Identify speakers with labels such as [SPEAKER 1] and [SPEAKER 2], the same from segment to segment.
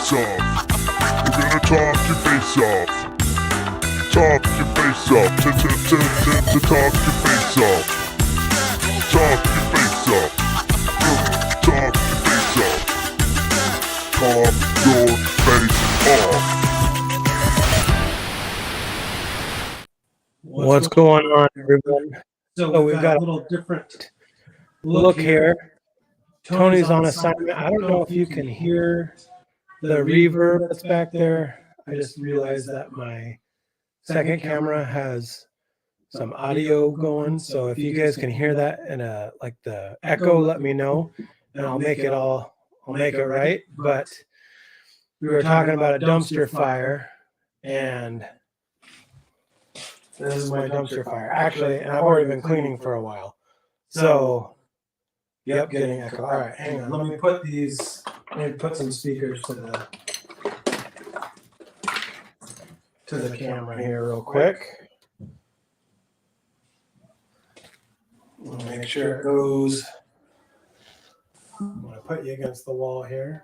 [SPEAKER 1] face off. We're gonna talk your face off. Talk your face off. Talk your face off. Talk your face off. Talk your face off. Talk your face off.
[SPEAKER 2] What's going on, everyone? So we've got a little different look here. Tony's on assignment. I don't know if you can hear the reverb that's back there. I just realized that my second camera has some audio going. So if you guys can hear that and like the echo, let me know and I'll make it right. But we were talking about a dumpster fire, and this is my dumpster fire. Actually, and I've already been cleaning for a while. So, yep, getting echo. All right, hang on. Let me put some speakers to the camera here real quick. Make sure it goes. I'm going to put you against the wall here.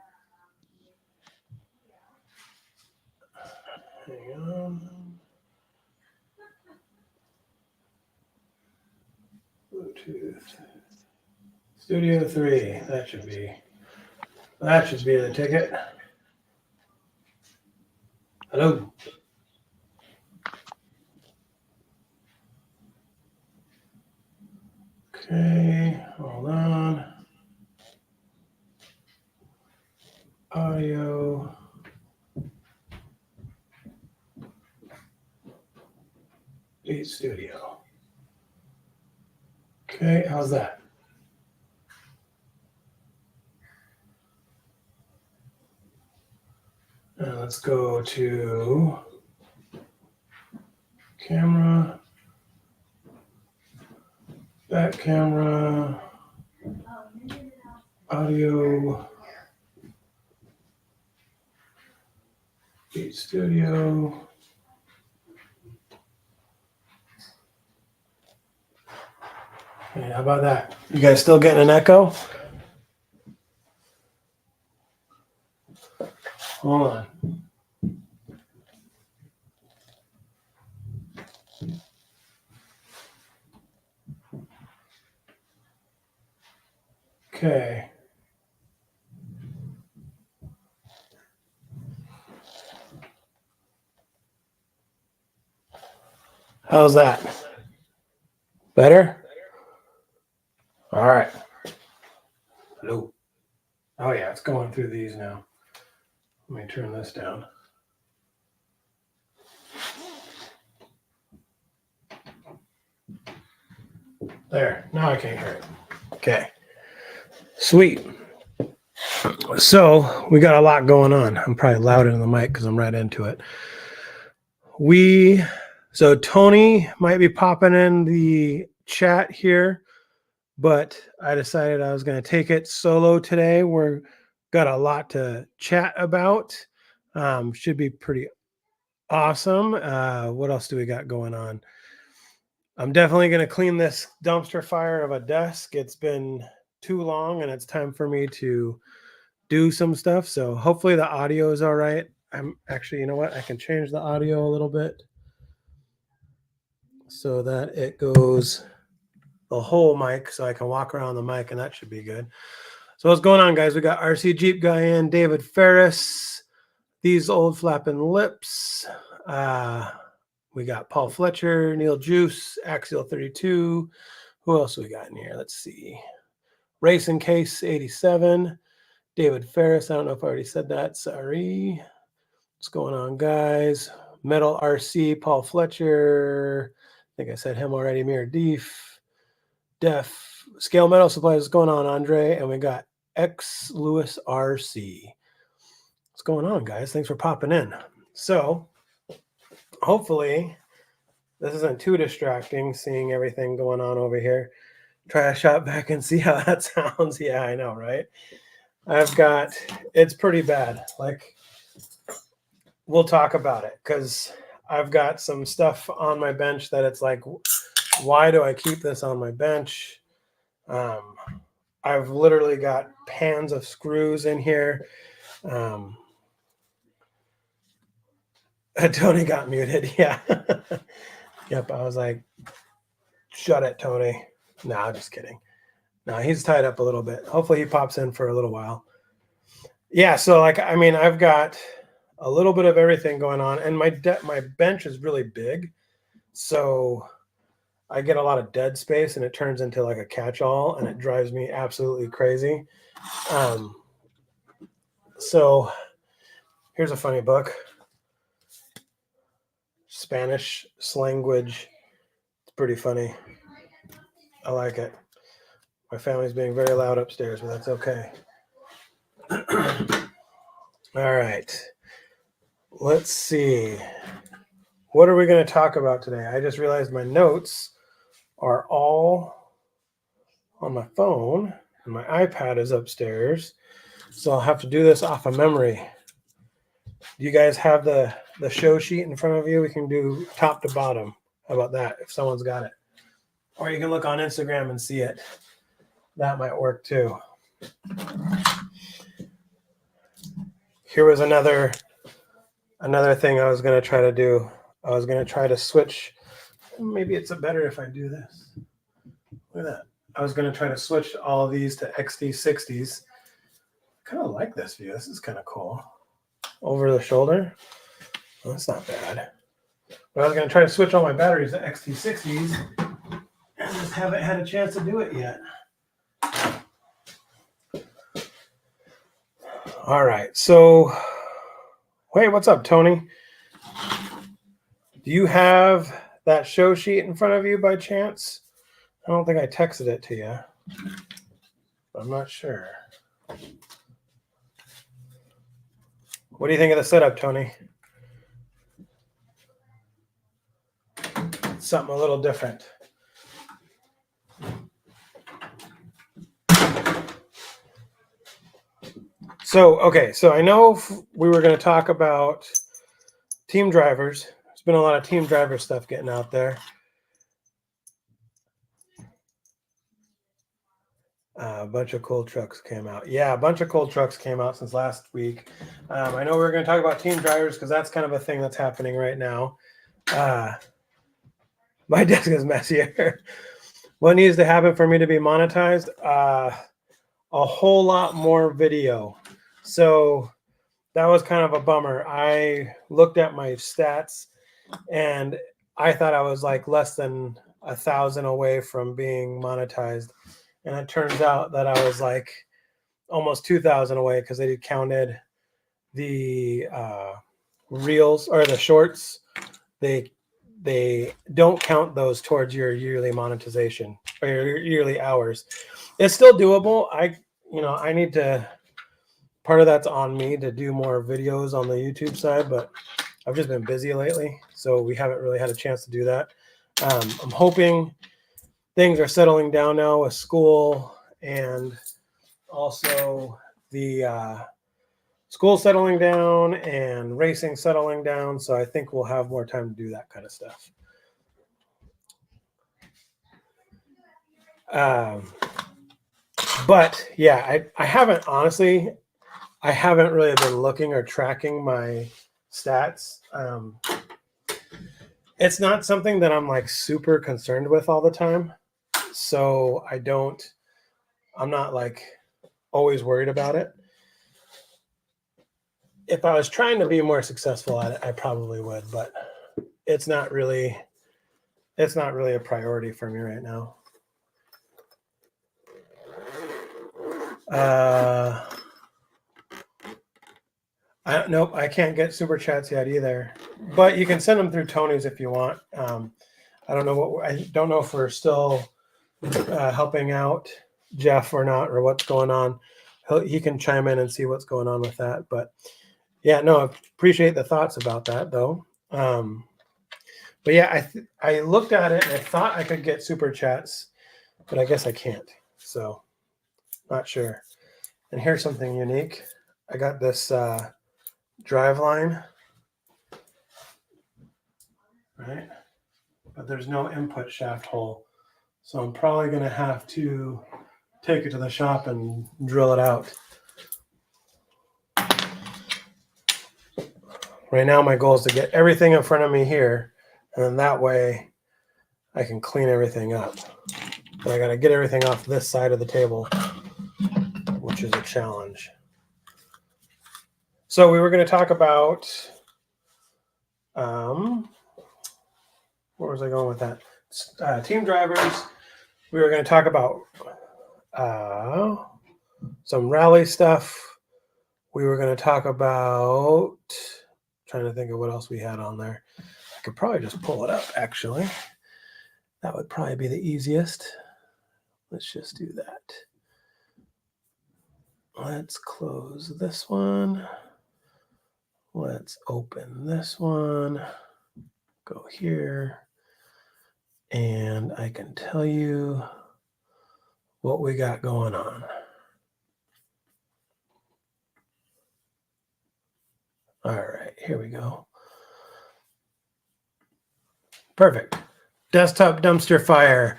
[SPEAKER 2] Hang on. Bluetooth. Studio 3. That should be the ticket. Hello. Okay, hold on. Audio. Beat Studio. Okay, how's that? Now let's go to camera, back camera, audio, Beat Studio. Okay, how about that? You guys still getting an echo? Hold on. Okay. How's that? Better? All right. Hello. Oh yeah, it's going through these now. Let me turn this down. There. Now I can't hear it. Okay. Sweet. So we got a lot going on. I'm probably louder than the mic because I'm right into it. So Tony might be popping in the chat here, but I decided I was going to take it solo today. We're got a lot to chat about. Should be pretty awesome. What else do we got going on? I'm definitely going to clean this dumpster fire of a desk. It's been too long and it's time for me to do some stuff. So hopefully the audio is all right. I'm actually, you know what? I can change the audio a little bit so that it goes the whole mic so I can walk around the mic, and that should be good. So what's going on, guys? We got RC Jeep guy in, David Ferris, These Old Flapping Lips. We got Paul Fletcher, Neil Juice, Axial 32. Who else we got in here? Let's see. Racing Case 87. David Ferris. I don't know if I already said that. Sorry. What's going on, guys? Metal RC, Paul Fletcher. I think I said him already. Mir Def. Scale Metal Supplies. What's going on, Andre? And we got X Lewis RC. What's going on, guys? Thanks for popping in. So hopefully this isn't too distracting, seeing everything going on over here. Try a shot back and see how that sounds. Yeah, I know, right? It's pretty bad. Like, we'll talk about it because I've got some stuff on my bench that it's like, why do I keep this on my bench? I've literally got pans of screws in here. Tony got muted. Yeah. Yep. I was like, shut it, Tony. No, I'm just kidding. No, he's tied up a little bit. Hopefully he pops in for a little while. Yeah. So like, I mean, I've got a little bit of everything going on, and my bench is really big. So I get a lot of dead space and it turns into like a catch-all, and it drives me absolutely crazy. So here's a funny book. Spanish language. It's pretty funny. I like it. My family's being very loud upstairs, but that's okay. All right. Let's see. What are we going to talk about today? I just realized my notes are all on my phone, and my iPad is upstairs. So I'll have to do this off of memory. Do you guys have the show sheet in front of you? We can do top to bottom. How about that, if someone's got it? Or you can look on Instagram and see it. That might work too. Here was another thing I was going to try to do. I was going to try to switch. Maybe it's better if I do this. Look at that. I was going to try to switch all of these to XT60s. I kind of like this view. This is kind of cool. Over the shoulder. Well, that's not bad. But I was going to try to switch all my batteries to XT60s and just haven't had a chance to do it yet. All right. So, wait, what's up, Tony? Do you have that show sheet in front of you by chance? I don't think I texted it to you. I'm not sure. What do you think of the setup, Tony? Something a little different. So, okay, so I know we were going to talk about team drivers. There's been a lot of team driver stuff getting out there. A bunch of cool trucks came out. Yeah, a bunch of cool trucks came out since last week. I know we were going to talk about team drivers because that's kind of a thing that's happening right now. My desk is messier. What needs to happen for me to be monetized? A whole lot more video. So that was kind of a bummer. I looked at my stats and I thought I was like less than 1,000 away from being monetized. And it turns out that I was like almost 2,000 away because they counted the reels or the shorts. They don't count those towards your yearly monetization or your yearly hours. It's still doable. I need to, part of that's on me to do more videos on the YouTube side, but I've just been busy lately, so we haven't really had a chance to do that. I'm hoping things are settling down now with school and also the school settling down and racing settling down. So I think we'll have more time to do that kind of stuff. But yeah, I haven't really been looking or tracking my stats. It's not something that I'm like super concerned with all the time. So I'm not like always worried about it. If I was trying to be more successful at it, I probably would, but it's not really a priority for me right now. Nope, I can't get super chats yet either, but you can send them through Tony's if you want. I don't know if we're still helping out Jeff or not, or what's going on. He can chime in and see what's going on with that. But yeah, no, I appreciate the thoughts about that though. But yeah, I looked at it and I thought I could get super chats, but I guess I can't. So not sure. And here's something unique. I got this drive line, right? But there's no input shaft hole. So I'm probably going to have to take it to the shop and drill it out. right now my goal is to get everything in front of me here, and then that way I can clean everything up. But I got to get everything off this side of the table, which is a challenge. So we were going to talk about, where was I going with that? Team drivers. We were going to talk about some rally stuff. We were going to talk about, trying to think of what else we had on there. I could probably just pull it up, actually. That would probably be the easiest. Let's just do that. Let's close this one. Let's open this one. Go here. And I can tell you what we got going on. All right, here we go. Perfect. Desktop dumpster fire.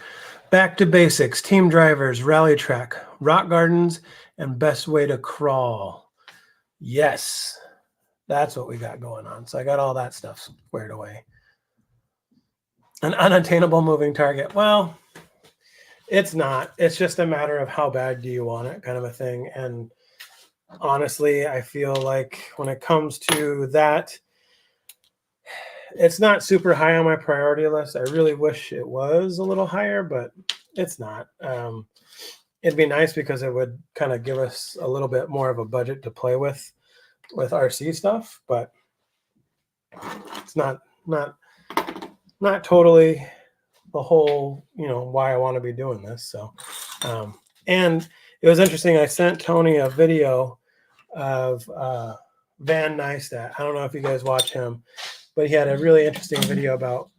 [SPEAKER 2] Back to basics. Team drivers, rally track, rock gardens, and best way to crawl. Yes, that's what we got going on. So I got all that stuff squared away. An unattainable moving target. Well, it's not. It's just a matter of how bad do you want it, kind of a thing. And honestly, I feel like when it comes to that, it's not super high on my priority list. I really wish it was a little higher, but it's not. It'd be nice because it would kind of give us a little bit more of a budget to play with RC stuff, but it's not totally the whole, why I want to be doing this. So, and it was interesting. I sent Tony a video of Van Neistat. I don't know if you guys watch him, but he had a really interesting video about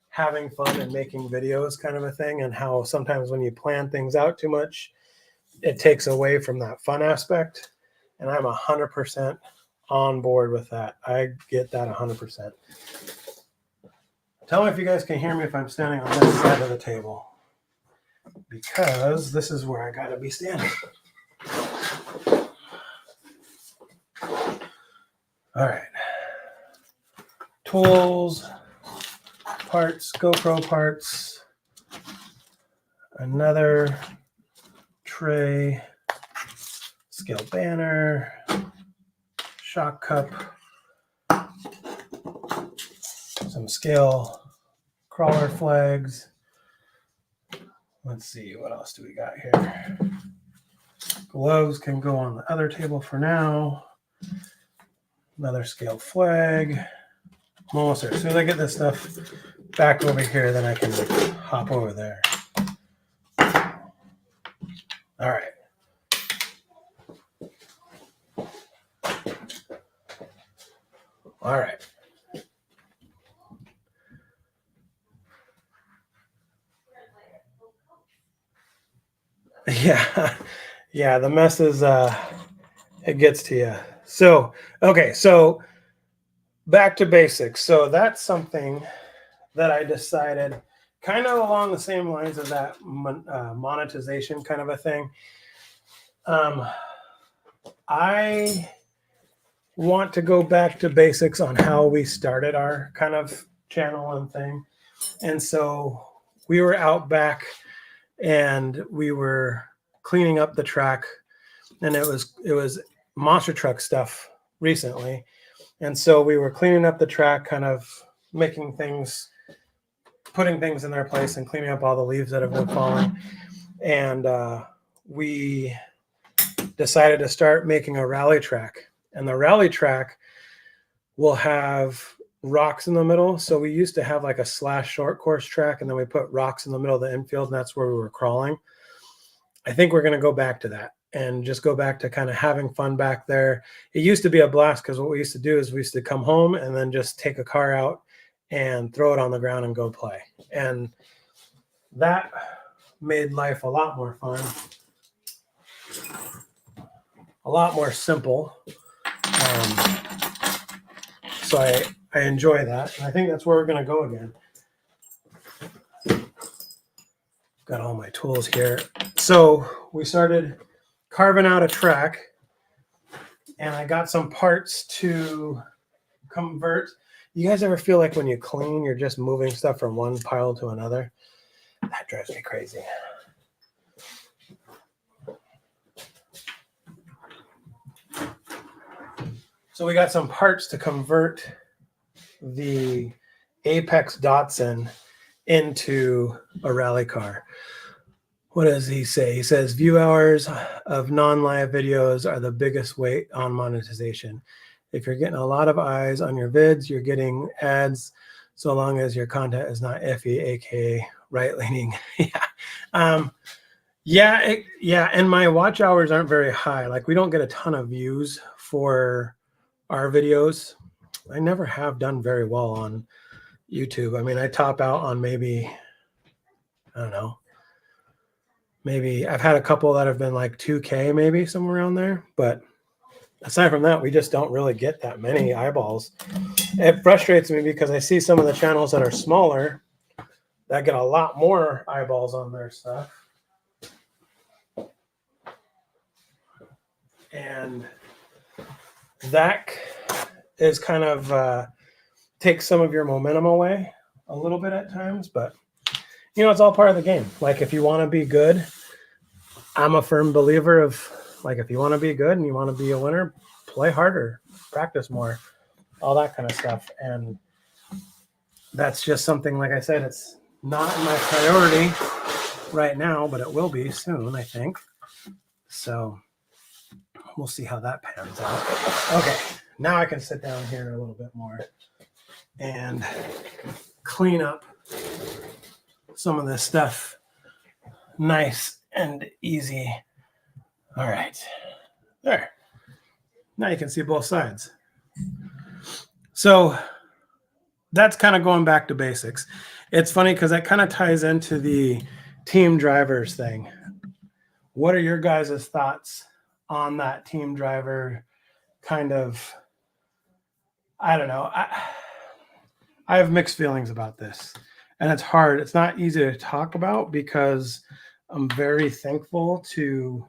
[SPEAKER 2] having fun and making videos, kind of a thing, and how sometimes when you plan things out too much, it takes away from that fun aspect. And I'm 100% on board with that. I get that 100%. Tell me if you guys can hear me if I'm standing on this side of the table, because this is where I gotta be standing. All right. Tools, parts, GoPro parts, another tray, scale banner, shock cup, some scale crawler flags. Let's see, what else do we got here? Gloves can go on the other table for now. Another scale flag. I'm almost there. As soon as I get this stuff back over here, then I can hop over there. All right. All right. Yeah, the mess is, it gets to you. So, okay, so back to basics. So that's something that I decided kind of along the same lines of that monetization kind of a thing. I want to go back to basics on how we started our kind of channel and thing. And so we were out back and we were cleaning up the track, and it was monster truck stuff recently. And so we were cleaning up the track, kind of making things, putting things in their place and cleaning up all the leaves that have been falling. And we decided to start making a rally track. And the rally track will have rocks in the middle. So we used to have like a slash short course track, and then we put rocks in the middle of the infield, and that's where we were crawling. I think we're going to go back to that and just go back to kind of having fun back there. It used to be a blast because what we used to do is we used to come home and then just take a car out and throw it on the ground and go play. And that made life a lot more fun, a lot more simple. So I enjoy that. And I think that's where we're going to go again. Got all my tools here. So we started carving out a track, and I got some parts to convert. You guys ever feel like when you clean, you're just moving stuff from one pile to another? That drives me crazy. So we got some parts to convert the Apex Datsun into a rally car. What does he say? He says view hours of non-live videos are the biggest weight on monetization. If you're getting a lot of eyes on your vids, you're getting ads so long as your content is not iffy, aka right-leaning. Yeah. And my watch hours aren't very high. Like, we don't get a ton of views for our videos. I never have done very well on YouTube. I mean, I top out on maybe, I don't know, maybe I've had a couple that have been like 2K, maybe somewhere around there. But aside from that, we just don't really get that many eyeballs. It frustrates me because I see some of the channels that are smaller that get a lot more eyeballs on their stuff. And that is kind of takes some of your momentum away a little bit at times, but you know, it's all part of the game. Like, if you want to be good, I'm a firm believer of, like, if you want to be good and you want to be a winner, play harder, practice more, all that kind of stuff. And that's just something, like I said, it's not my priority right now, but it will be soon, I think. So we'll see how that pans out. Okay, now I can sit down here a little bit more and clean up some of this stuff nice and easy. All right, there. Now you can see both sides. So that's kind of going back to basics. It's funny because that kind of ties into the team drivers thing. What are your guys' thoughts on that team driver kind of, I don't know. I have mixed feelings about this, and it's hard. It's not easy to talk about because I'm very thankful to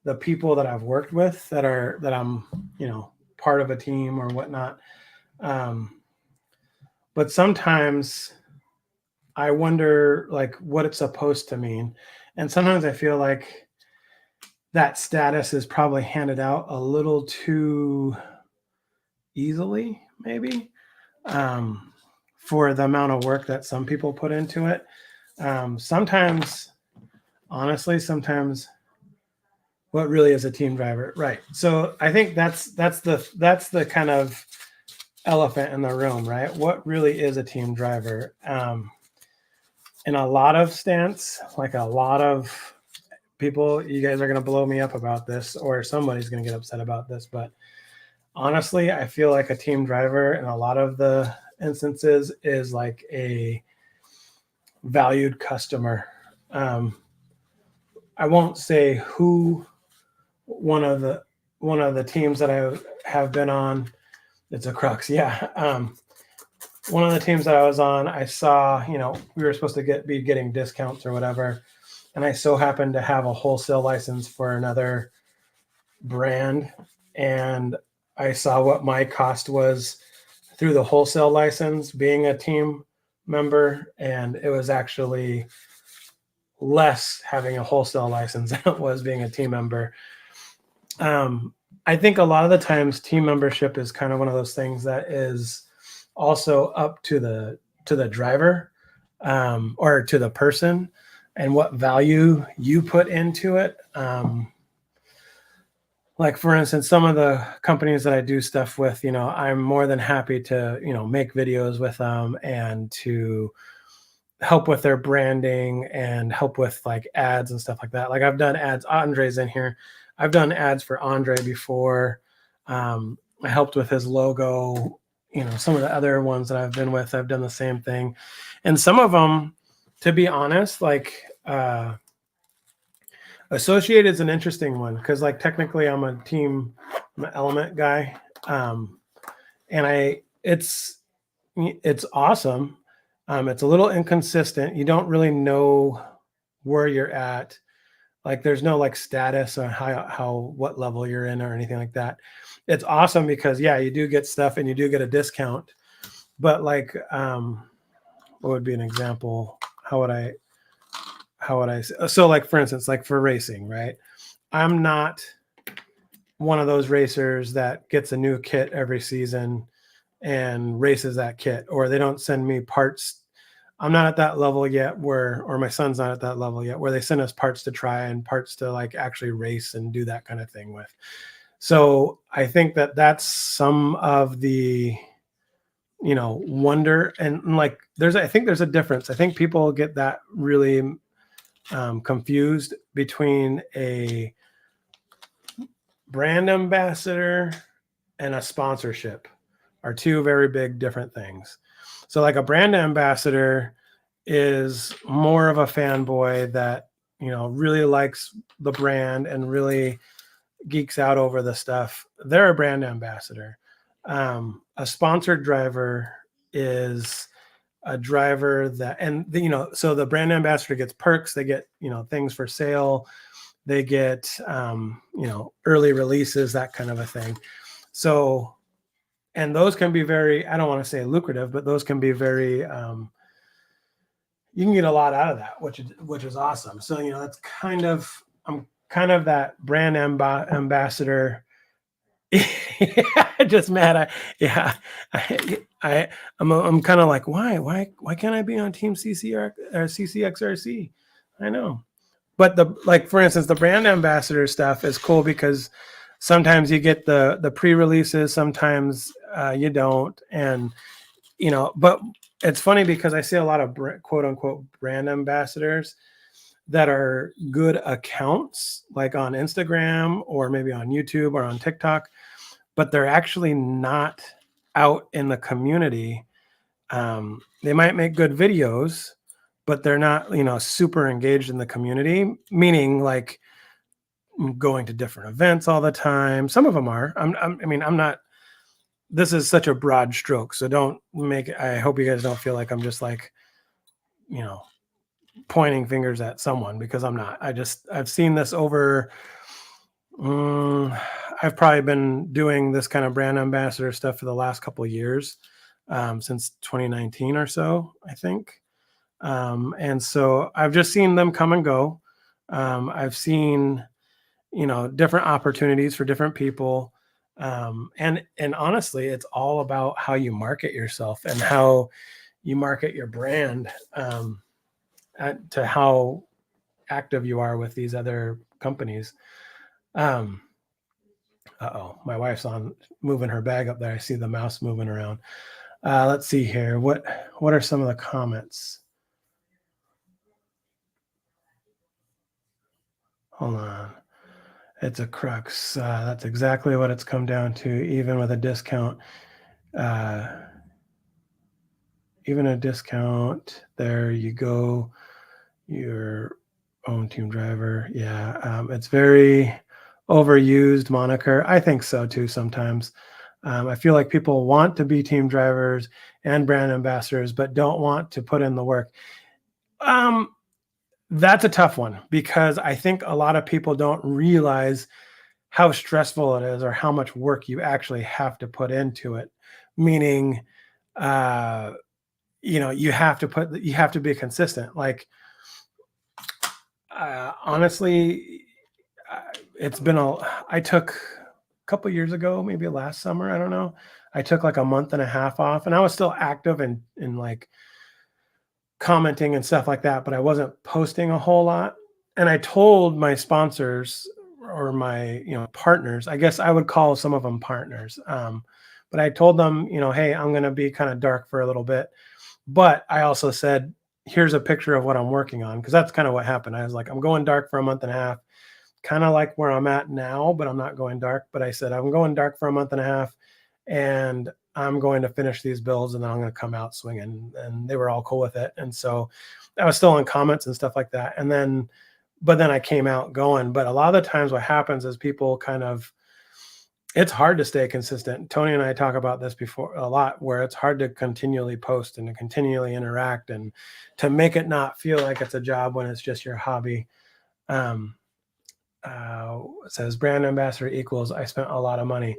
[SPEAKER 2] the people that I've worked with that I'm, you know, part of a team or whatnot. But sometimes I wonder, like, what it's supposed to mean. And sometimes I feel like that status is probably handed out a little too easily, maybe, for the amount of work that some people put into it. Sometimes, honestly, what really is a team driver, right? So I think that's the kind of elephant in the room, right? What really is a team driver? In a lot of stance, like a lot of people, you guys are going to blow me up about this, or somebody's going to get upset about this, but honestly, I feel like a team driver in a lot of the instances is like a valued customer. I won't say who one of the teams that I have been on. It's a crux. Yeah. One of the teams that I was on, I saw, you know, we were supposed to be getting discounts or whatever. And I so happened to have a wholesale license for another brand. And I saw what my cost was through the wholesale license being a team member. And it was actually less having a wholesale license than it was being a team member. I think a lot of the times team membership is kind of one of those things that is also up to the driver, or to the person, and what value you put into it. Like, for instance, some of the companies that I do stuff with, you know, I'm more than happy to, you know, make videos with them and to help with their branding and help with like ads and stuff like that. Like, I've done ads. Andre's in here. I've done ads for Andre before. I helped with his logo. You know, some of the other ones that I've been with, I've done the same thing. And some of them, to be honest, like Associated is an interesting one because, like, technically I'm an Element guy. And it's awesome. It's a little inconsistent. You don't really know where you're at Like there's no like status or what level you're in or anything like that. It's awesome because yeah, you do get stuff and you do get a discount. But like what would be an example? How would I so like for instance, like for racing, right? I'm not one of those racers that gets a new kit every season and races that kit, or they don't send me parts. I'm not at that level yet or my son's not at that level yet where they send us parts to try and parts to like actually race and do that kind of thing with. So I think that that's some of the, wonder and like I think there's a difference. I think people get that really confused between a brand ambassador and a sponsorship are two very big different things. So like a brand ambassador is more of a fanboy that, really likes the brand and really geeks out over the stuff. They're a brand ambassador. A sponsored driver is a driver that, and so the brand ambassador gets perks. They get, things for sale. They get, early releases, that kind of a thing. So, and those can be very, I don't want to say lucrative, but those can be very, you can get a lot out of that, which is awesome. So, that's I'm kind of that brand ambassador. Just mad. I'm kind of like, why can't I be on Team CCR or CCXRC? I know. But for instance, the brand ambassador stuff is cool because sometimes you get the pre-releases, sometimes you don't. And, but it's funny because I see a lot of quote unquote brand ambassadors that are good accounts like on Instagram or maybe on YouTube or on TikTok, but they're actually not out in the community. They might make good videos, but they're not, super engaged in the community, meaning like going to different events all the time. Some of them are. I'm not, this is such a broad stroke. So I hope you guys don't feel like I'm just like, pointing fingers at someone, because I'm not. I've seen this over, I've probably been doing this kind of brand ambassador stuff for the last couple of years, since 2019 or so, I think. And so I've just seen them come and go. I've seen, different opportunities for different people. And honestly, it's all about how you market yourself and how you market your brand, to how active you are with these other companies. My wife's moving her bag up there. I see the mouse moving around. Let's see here. What are some of the comments? Hold on. It's a crux. That's exactly what it's come down to. Even with a discount, even a discount, there you go. Your own team driver. Yeah. It's very overused moniker. I think so too sometimes. I feel like people want to be team drivers and brand ambassadors, but don't want to put in the work. That's a tough one, because I think a lot of people don't realize how stressful it is or how much work you actually have to put into it. Meaning, you have to be consistent. Like, honestly, I took a couple years ago, maybe last summer, I don't know. I took like a month and a half off, and I was still active in like commenting and stuff like that, but I wasn't posting a whole lot. And I told my sponsors or my, partners, I guess I would call some of them partners. But I told them, hey, I'm going to be kind of dark for a little bit. But I also said, here's a picture of what I'm working on. Cause that's kind of what happened. I was like, I'm going dark for a month and a half, kind of like where I'm at now, but I'm not going dark. But I said, I'm going dark for a month and a half, and I'm going to finish these builds, and then I'm going to come out swinging. And they were all cool with it. And so I was still in comments and stuff like that. But then I came out going. But a lot of the times what happens is people it's hard to stay consistent. Tony and I talk about this before a lot, where it's hard to continually post and to continually interact and to make it not feel like it's a job when it's just your hobby. it says brand ambassador equals I spent a lot of money.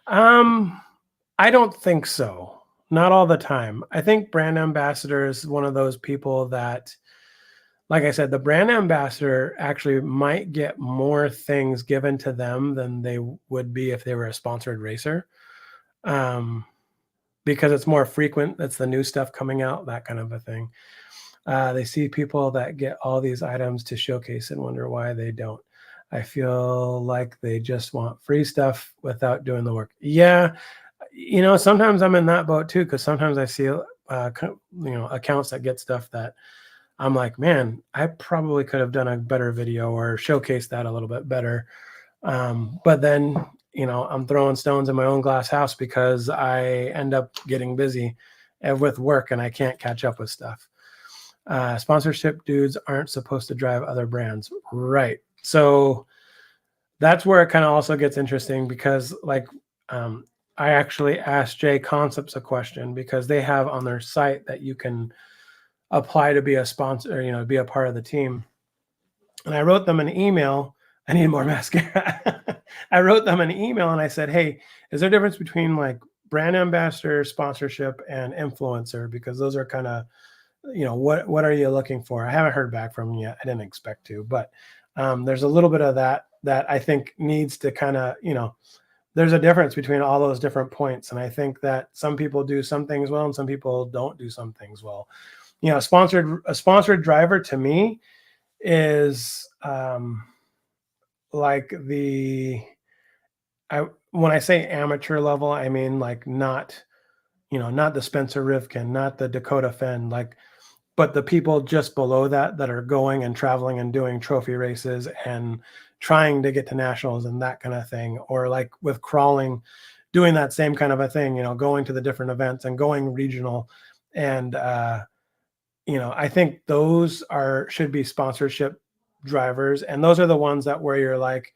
[SPEAKER 2] I don't think so. Not all the time. I think brand ambassador is one of those people that, like I said, the brand ambassador actually might get more things given to them than they would be if they were a sponsored racer. Because it's more frequent. That's the new stuff coming out, that kind of a thing. They see people that get all these items to showcase and wonder why they don't. I feel like they just want free stuff without doing the work. Yeah, sometimes I'm in that boat too, because sometimes I see accounts that get stuff that I'm like, man, I probably could have done a better video or showcased that a little bit better. But then, I'm throwing stones in my own glass house because I end up getting busy with work and I can't catch up with stuff. Sponsorship dudes aren't supposed to drive other brands. Right. So that's where it kind of also gets interesting because I actually asked J Concepts a question because they have on their site that you can apply to be a sponsor, be a part of the team. And I wrote them an email. I need more mascara. I wrote them an email and I said, hey, is there a difference between like brand ambassador, sponsorship, and influencer? Because those are kind of, what are you looking for? I haven't heard back from them yet. I didn't expect to, but there's a little bit of that I think needs to kind of, there's a difference between all those different points. And I think that some people do some things well and some people don't do some things well. A sponsored driver to me is like when I say amateur level, I mean like not the Spencer Rivkin, not the Dakota Fenn, but the people just below that are going and traveling and doing trophy races and trying to get to nationals and that kind of thing. Or like with crawling, doing that same kind of a thing, going to the different events and going regional. And, I think those should be sponsorship drivers. And those are the ones that where you're like,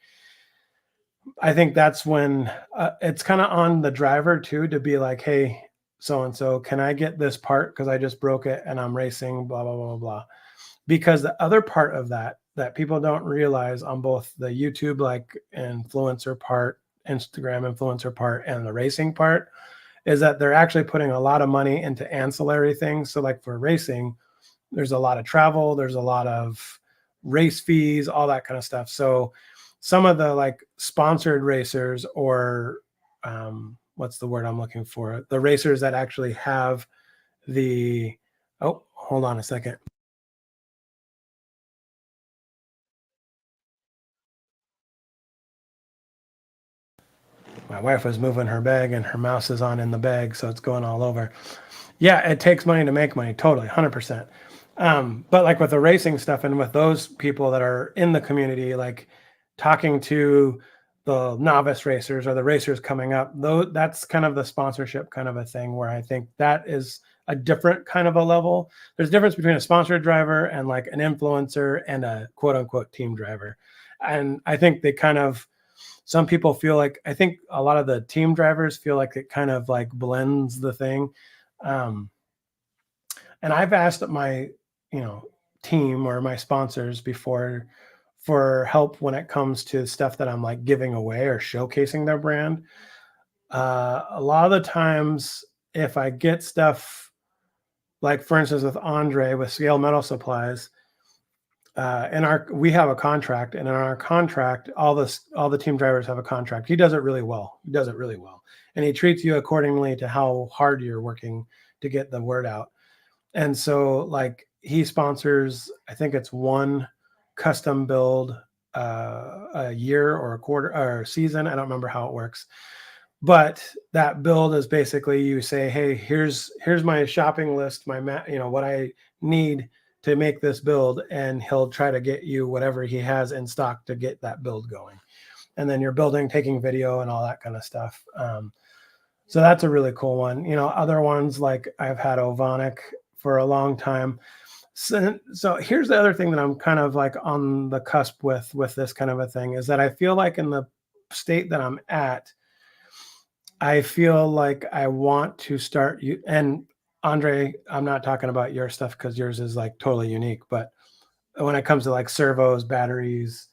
[SPEAKER 2] I think that's when it's kind of on the driver too, to be like, hey, so-and-so, can I get this part? Because I just broke it and I'm racing, blah, blah, blah, blah, blah. Because the other part of that people don't realize on both the YouTube, like influencer part, Instagram influencer part, and the racing part is that they're actually putting a lot of money into ancillary things. So like for racing, there's a lot of travel, there's a lot of race fees, all that kind of stuff. So some of the like sponsored racers or what's the word I'm looking for? The racers that actually have hold on a second. My wife was moving her bag and her mouse is on in the bag, so it's going all over. Yeah, it takes money to make money, totally, 100%. But like with the racing stuff and with those people that are in the community, like talking to the novice racers or the racers coming up, though, that's kind of the sponsorship kind of a thing where I think that is a different kind of a level. There's a difference between a sponsored driver and like an influencer and a quote unquote team driver. And I think some people feel like, I think a lot of the team drivers feel like it kind of like blends the thing. And I've asked my, team or my sponsors before for help when it comes to stuff that I'm like giving away or showcasing their brand. A lot of the times, if I get stuff like, for instance, with Andre with Scale Metal Supplies, we have a contract, and in our contract, all the team drivers have a contract. He does it really well. And he treats you accordingly to how hard you're working to get the word out. And so like he sponsors, I think it's one custom build a year or a quarter or a season. I don't remember how it works, but that build is basically you say, hey, here's my shopping list, what I need to make this build, and he'll try to get you whatever he has in stock to get that build going. And then you're building, taking video and all that kind of stuff. So that's a really cool one. Other ones, like I've had Ovonic for a long time. So here's the other thing that I'm kind of like on the cusp with this kind of a thing is that I feel like in the state that I'm at, I feel like I want to start you. And Andre, I'm not talking about your stuff because yours is like totally unique, but when it comes to like servos, batteries,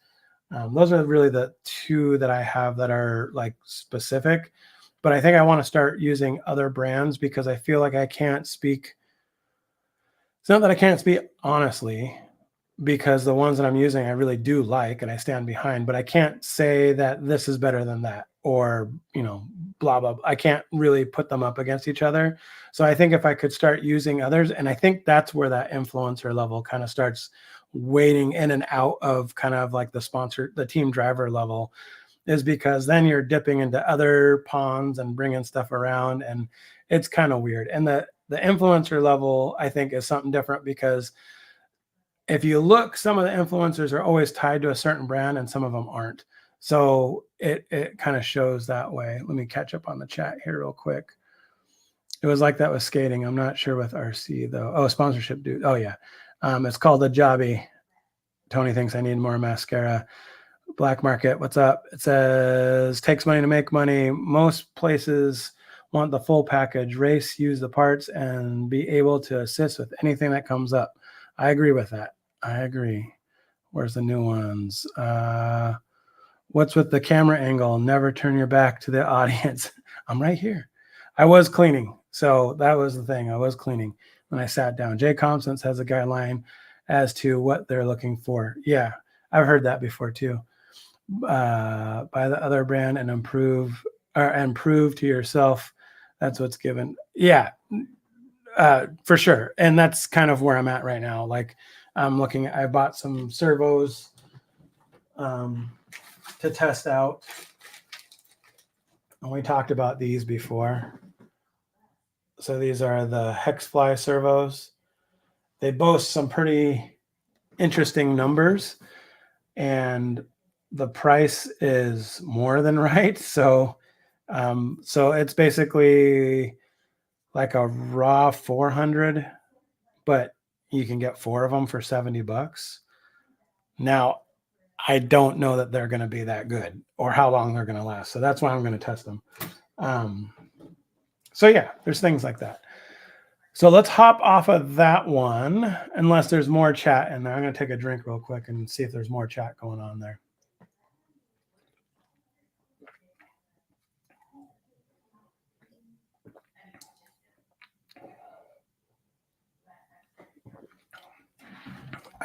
[SPEAKER 2] Those are really the two that I have that are like specific, but I think I want to start using other brands because I feel like I can't speak. It's not that I can't speak honestly, because the ones that I'm using I really do like and I stand behind, but I can't say that this is better than that or, blah, blah. I can't really put them up against each other. So I think if I could start using others, and I think that's where that influencer level kind of starts wading in and out of kind of like the team driver level, is because then you're dipping into other ponds and bringing stuff around, and it's kind of weird. And the influencer level, I think, is something different because if you look, some of the influencers are always tied to a certain brand and some of them aren't. So it kind of shows that way. Let me catch up on the chat here real quick. It was like that with skating. I'm not sure with RC though. Oh, sponsorship dude. Oh yeah. It's called a Jobby. Tony thinks I need more mascara. Black Market, what's up? It says takes money to make money. Most places want the full package. Race, use the parts, and be able to assist with anything that comes up. I agree with that. I agree. Where's the new ones? What's with the camera angle? Never turn your back to the audience. I'm right here. I was cleaning. So that was the thing. I was cleaning when I sat down. Jay Compson has a guideline as to what they're looking for. Yeah, I've heard that before too. Buy the other brand and prove to yourself that's what's given. Yeah, for sure. And that's kind of where I'm at right now. Like I bought some servos to test out. And we talked about these before. So these are the Hexfly servos. They boast some pretty interesting numbers, and the price is more than right. So it's basically like a raw 400, but you can get 4 of them for $70. Now, I don't know that they're going to be that good or how long they're going to last. So that's why I'm going to test them. So yeah, there's things like that. So let's hop off of that one, unless there's more chat in there. I'm going to take a drink real quick and see if there's more chat going on there.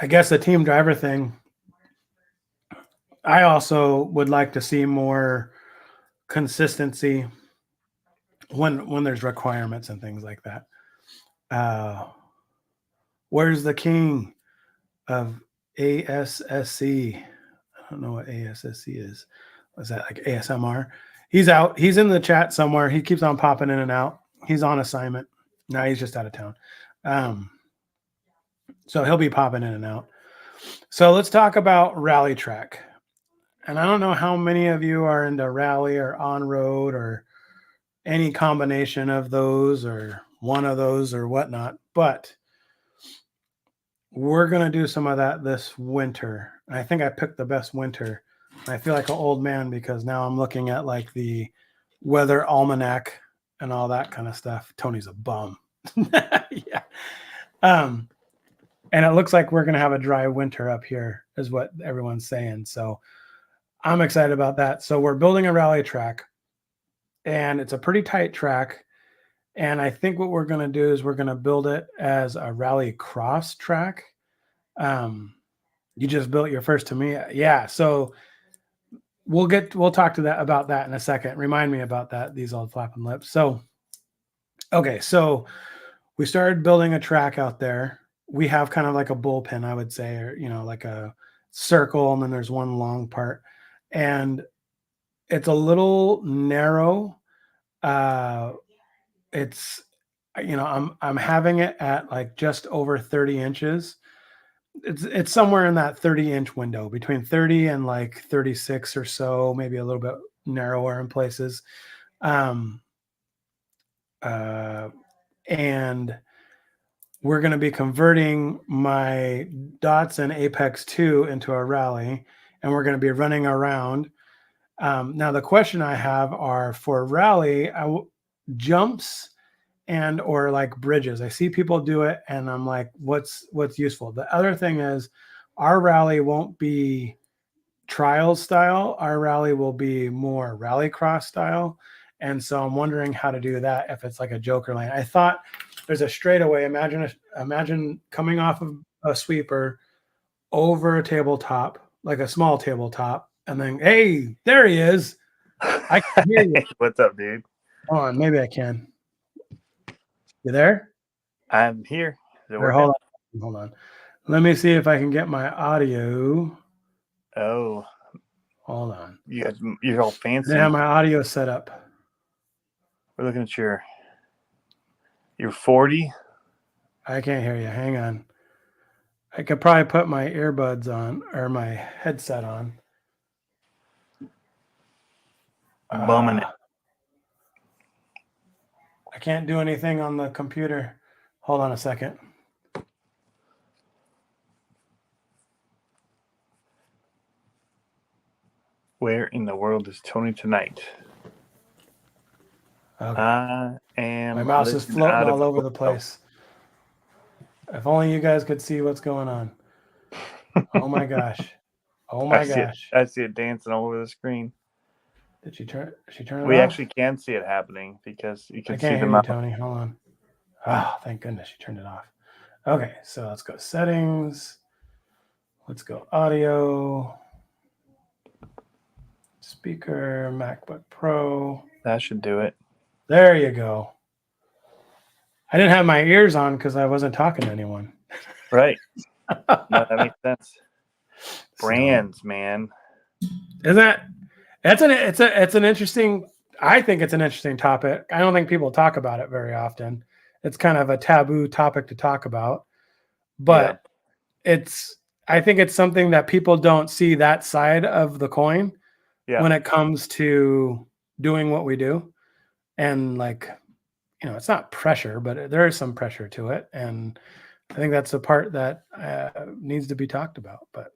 [SPEAKER 2] I guess the team driver thing, I also would like to see more consistency when there's requirements and things like that. Where's the king of ASSC? I don't know what ASSC is. Was that like ASMR? He's out. He's in the chat somewhere. He keeps on popping in and out. He's on assignment. No, he's just out of town. So he'll be popping in and out. So let's talk about rally track. And I don't know how many of you are into rally or on road or any combination of those or one of those or whatnot, but we're going to do some of that this winter. And I think I picked the best winter. I feel like an old man because now I'm looking at like the weather almanac and all that kind of stuff. Tony's a bum. Yeah. And it looks like we're going to have a dry winter up here is what everyone's saying. So I'm excited about that. So we're building a rally track, and it's a pretty tight track. And I think what we're going to do is we're going to build it as a rally cross track. You just built your first Tamiya. Yeah. So we'll talk to that about that in a second. Remind me about that. These old flapping lips. So, okay. So we started building a track out there. We have kind of like a bullpen, I would say, or, like a circle. And then there's one long part, and it's a little narrow. It's, I'm having it at like just over 30 inches. It's somewhere in that 30-inch window, between 30 and like 36 or so, maybe a little bit narrower in places. And we're going to be converting my Datsun Apex 2 into a rally, and we're going to be running around. Now, the question I have are for rally jumps and or like bridges. I see people do it, and I'm like, what's useful? The other thing is our rally won't be trials style. Our rally will be more rallycross style. And so I'm wondering how to do that if it's like a joker lane. I thought there's a straightaway. Imagine coming off of a sweeper over a tabletop, like a small tabletop, and then, hey, there he is. I can hear you.
[SPEAKER 3] What's up, dude?
[SPEAKER 2] Hold on, maybe I can. You there?
[SPEAKER 3] I'm here.
[SPEAKER 2] Or hold on. Let me see if I can get my audio.
[SPEAKER 3] Oh,
[SPEAKER 2] Hold on.
[SPEAKER 3] You're all fancy.
[SPEAKER 2] I have my audio set up.
[SPEAKER 3] We're looking at your 40.
[SPEAKER 2] I can't hear you. Hang on. I could probably put my earbuds on or my headset on.
[SPEAKER 3] Bumming it.
[SPEAKER 2] I can't do anything on the computer. Hold on a second.
[SPEAKER 3] Where in the world is Tony tonight?
[SPEAKER 2] Okay.
[SPEAKER 3] I am.
[SPEAKER 2] My mouse is floating all over the place. If only you guys could see what's going on. Oh my gosh. Oh my gosh.
[SPEAKER 3] I see it dancing all over the screen.
[SPEAKER 2] Did she turn it off?
[SPEAKER 3] We actually can see it happening because you can see the
[SPEAKER 2] mouse. Tony, hold on. Oh, thank goodness she turned it off. Okay, so let's go settings. Let's go audio. Speaker, MacBook Pro.
[SPEAKER 3] That should do it.
[SPEAKER 2] There you go. I didn't have my ears on because I wasn't talking to anyone.
[SPEAKER 3] Right. No, that makes sense. Brands, man.
[SPEAKER 2] Isn't that? It's an interesting. I think it's an interesting topic. I don't think people talk about it very often. It's kind of a taboo topic to talk about, but I think it's something that people don't see that side of the coin when it comes to doing what we do. And like, it's not pressure, but there is some pressure to it. And I think that's the part that needs to be talked about, but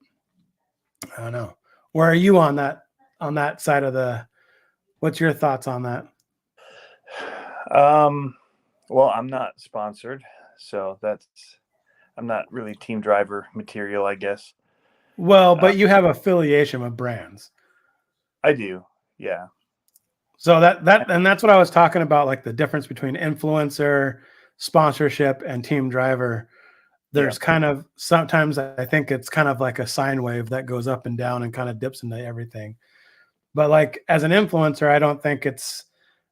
[SPEAKER 2] I don't know. Where are you on that side of what's your thoughts on that?
[SPEAKER 3] Well, I'm not sponsored, so I'm not really team driver material, I guess.
[SPEAKER 2] Well, but you have affiliation with brands.
[SPEAKER 3] I do. Yeah.
[SPEAKER 2] So that's what I was talking about, like the difference between influencer, sponsorship, and team driver. There's kind of, sometimes I think it's kind of like a sine wave that goes up and down and kind of dips into everything. But like as an influencer, I don't think it's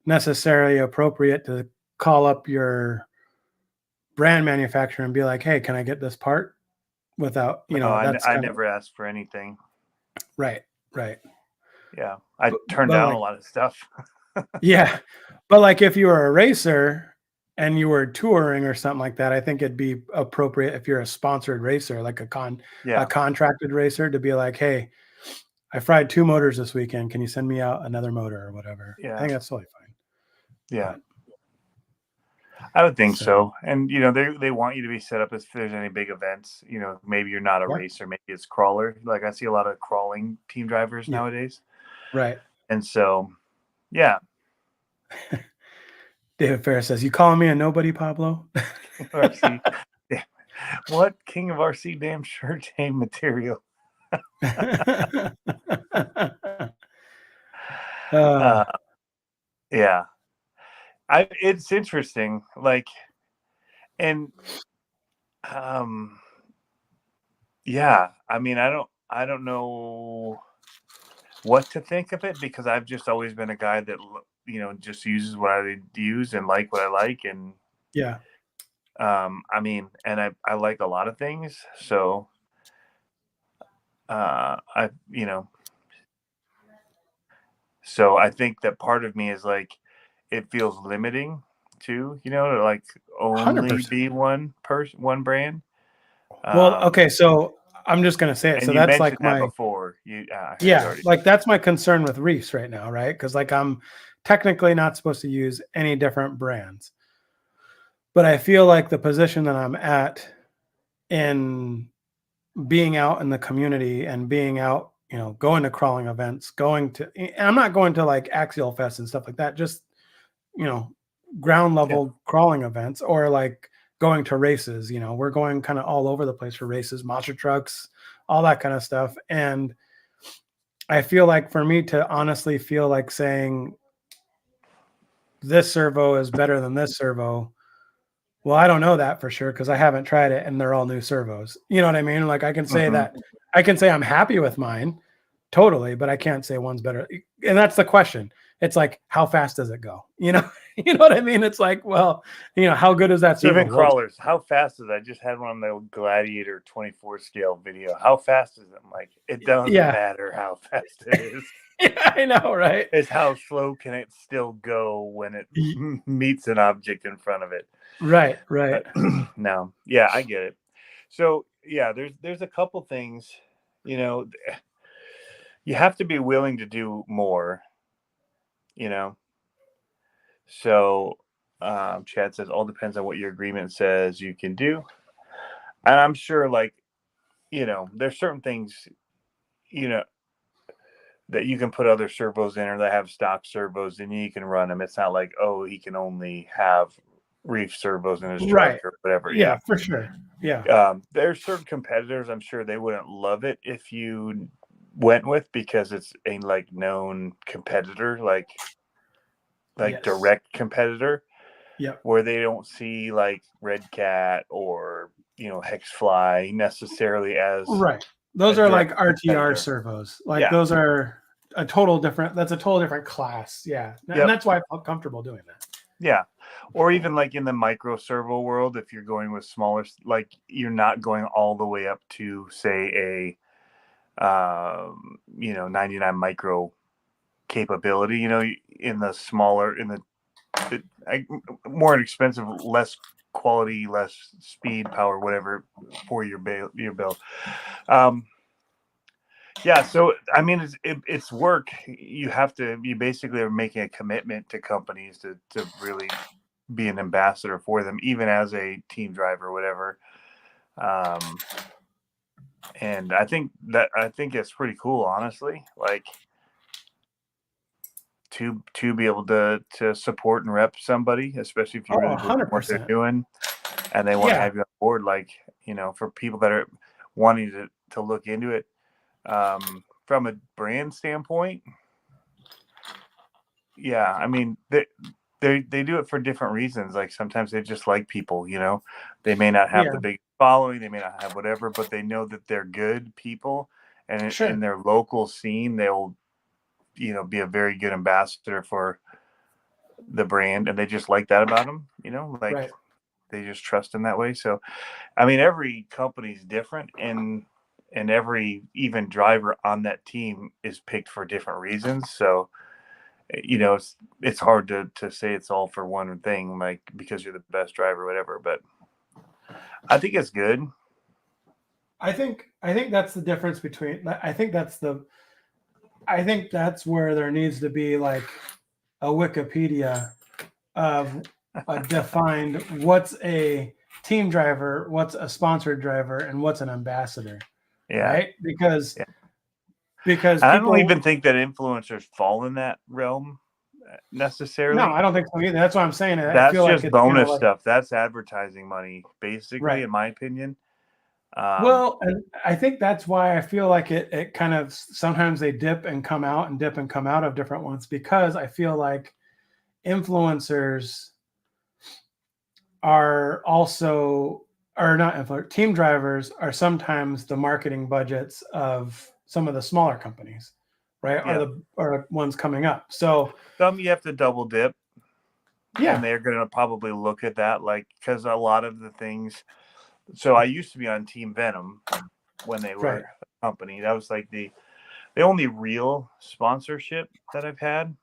[SPEAKER 2] necessarily appropriate to call up your brand manufacturer and be like, hey, can I get this part? Without,
[SPEAKER 3] I never asked for anything.
[SPEAKER 2] Right.
[SPEAKER 3] Yeah. I turned down a lot of stuff.
[SPEAKER 2] Yeah. But like if you were a racer and you were touring or something like that, I think it'd be appropriate if you're a sponsored racer, like a contracted racer, to be like, hey, I fried 2 motors this weekend. Can you send me out another motor or whatever? Yeah. I think that's totally fine.
[SPEAKER 3] Yeah. I would think so. And, they want you to be set up if there's any big events. Maybe you're not a racer, maybe it's crawler. Like I see a lot of crawling team drivers nowadays.
[SPEAKER 2] Right.
[SPEAKER 3] And so, yeah.
[SPEAKER 2] David Ferris says, you calling me a nobody, Pablo?
[SPEAKER 3] RC. Yeah. What? King of RC damn sure tame material. Yeah. It's interesting, like, and yeah, I mean, I don't know what to think of it, because I've just always been a guy that just uses what I use and like what I like, and I mean, and I like a lot of things, so so I think that part of me is like, it feels limiting too, to like only 100%. Be one brand.
[SPEAKER 2] Well, okay, so I'm just gonna say it. So that's like
[SPEAKER 3] that before
[SPEAKER 2] like that's my concern with Reese right now, right? Because like I'm technically not supposed to use any different brands, but I feel like the position that I'm at in being out in the community and being out, going to crawling events, and I'm not going to like Axial Fest and stuff like that, just ground level crawling events, or like going to races. We're going kind of all over the place for races, monster trucks, all that kind of stuff. And I feel like for me to honestly feel like saying this servo is better than this servo, well, I don't know that for sure because I haven't tried it and they're all new servos. You know what I mean? Like I can say that I can say I'm happy with mine totally, but I can't say one's better. And that's the question. It's like, how fast does it go? You know, you know what I mean? It's like, well, how good is that servo?
[SPEAKER 3] Even crawlers, how fast is it? I just had one on the Gladiator 24 scale video. How fast is it? I'm like, it doesn't matter how fast it is.
[SPEAKER 2] Yeah, I know, right?
[SPEAKER 3] It's how slow can it still go when it meets an object in front of it.
[SPEAKER 2] Right.
[SPEAKER 3] No, yeah, I get it. So yeah, there's a couple things, you have to be willing to do more, So Chad says all depends on what your agreement says you can do. And I'm sure there's certain things, that you can put other servos in or that have stock servos and you can run them. It's not like, oh, he can only have reef servos in his truck or whatever.
[SPEAKER 2] Yeah, for sure. Yeah.
[SPEAKER 3] There's certain competitors, I'm sure they wouldn't love it if you went with because it's a known competitor, direct competitor.
[SPEAKER 2] Yeah.
[SPEAKER 3] Where they don't see Red Cat or Hexfly necessarily as
[SPEAKER 2] right. Those are like RTR servos. Those are a total different class. Yeah. And that's why I felt comfortable doing that.
[SPEAKER 3] Yeah. Or even in the micro servo world, if you're going with smaller, you're not going all the way up to say a 99 micro capability, in the smaller, more expensive, less quality, less speed, power, whatever for your build. Yeah, so I mean, it's work. You basically are making a commitment to companies to really be an ambassador for them, even as a team driver or whatever. And I think it's pretty cool, honestly. To be able to support and rep somebody, especially if you really believe in what they're doing, and they want to have you on board. For people that are wanting to look into it. From a brand standpoint, yeah, I mean they do it for different reasons. Sometimes they just like people, they may not have the big following, they may not have whatever, but they know that they're good people, and in their local scene, they'll be a very good ambassador for the brand, and they just like that about them, they just trust in that way. So, I mean, every company's different, and every even driver on that team is picked for different reasons. So, it's hard to say it's all for one thing, because you're the best driver or whatever, but I think it's good.
[SPEAKER 2] I think that's the difference between, I think that's where there needs to be a Wikipedia of a defined what's a team driver, what's a sponsored driver, and what's an ambassador.
[SPEAKER 3] Yeah.
[SPEAKER 2] Right? Because
[SPEAKER 3] I don't even think that influencers fall in that realm necessarily.
[SPEAKER 2] No, I don't think so either. That's what I'm saying.
[SPEAKER 3] That's just bonus stuff. That's advertising money, basically, in my opinion.
[SPEAKER 2] Well, and I think that's why I feel like it kind of sometimes they dip and come out of different ones, because I feel like influencers are also, or not influencers, team drivers are sometimes the marketing budgets of some of the smaller companies, right?
[SPEAKER 3] Yeah.
[SPEAKER 2] Or ones coming up. So
[SPEAKER 3] some you have to double dip.
[SPEAKER 2] Yeah.
[SPEAKER 3] And they're going to probably look at that, because a lot of the things. So I used to be on Team Venom when they were a company. That was the only real sponsorship that I've had.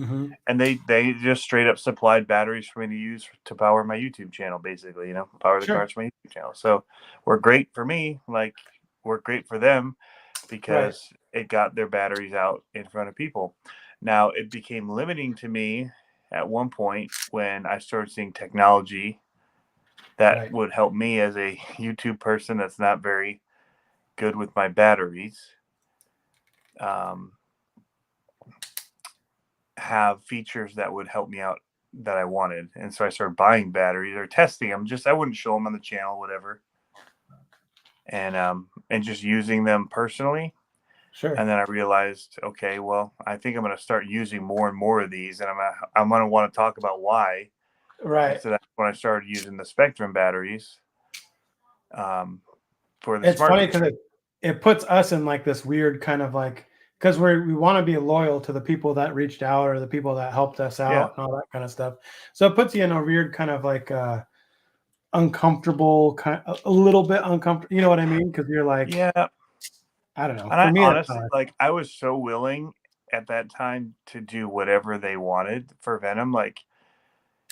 [SPEAKER 2] Mm-hmm.
[SPEAKER 3] And they just straight up supplied batteries for me to use to power my YouTube channel, basically, power the cars for my YouTube channel. So we're great for me, we're great for them, because it got their batteries out in front of people. Now it became limiting to me at one point when I started seeing technology that would help me as a YouTube person that's not very good with my batteries, have features that would help me out that I wanted. And so I started buying batteries or testing them. I wouldn't show them on the channel, whatever. And just using them personally.
[SPEAKER 2] Sure.
[SPEAKER 3] And then I realized, okay, well, I think I'm going to start using more and more of these, and I'm going to want to talk about why.
[SPEAKER 2] Right.
[SPEAKER 3] And so that's when I started using the Spectrum batteries. For the
[SPEAKER 2] It's
[SPEAKER 3] smart
[SPEAKER 2] funny
[SPEAKER 3] meter.
[SPEAKER 2] because it puts us in like this weird kind of like, because we want to be loyal to the people that reached out or the people that helped us out
[SPEAKER 3] Yeah.
[SPEAKER 2] and all that kind of stuff. So it puts you in a weird kind of like uncomfortable, kind a little bit uncomfortable. You know what I mean? Because you're like,
[SPEAKER 3] Yeah.
[SPEAKER 2] I don't know.
[SPEAKER 3] And
[SPEAKER 2] For me, that's
[SPEAKER 3] honestly, like, I was so willing at that time to do whatever they wanted for Venom. Like,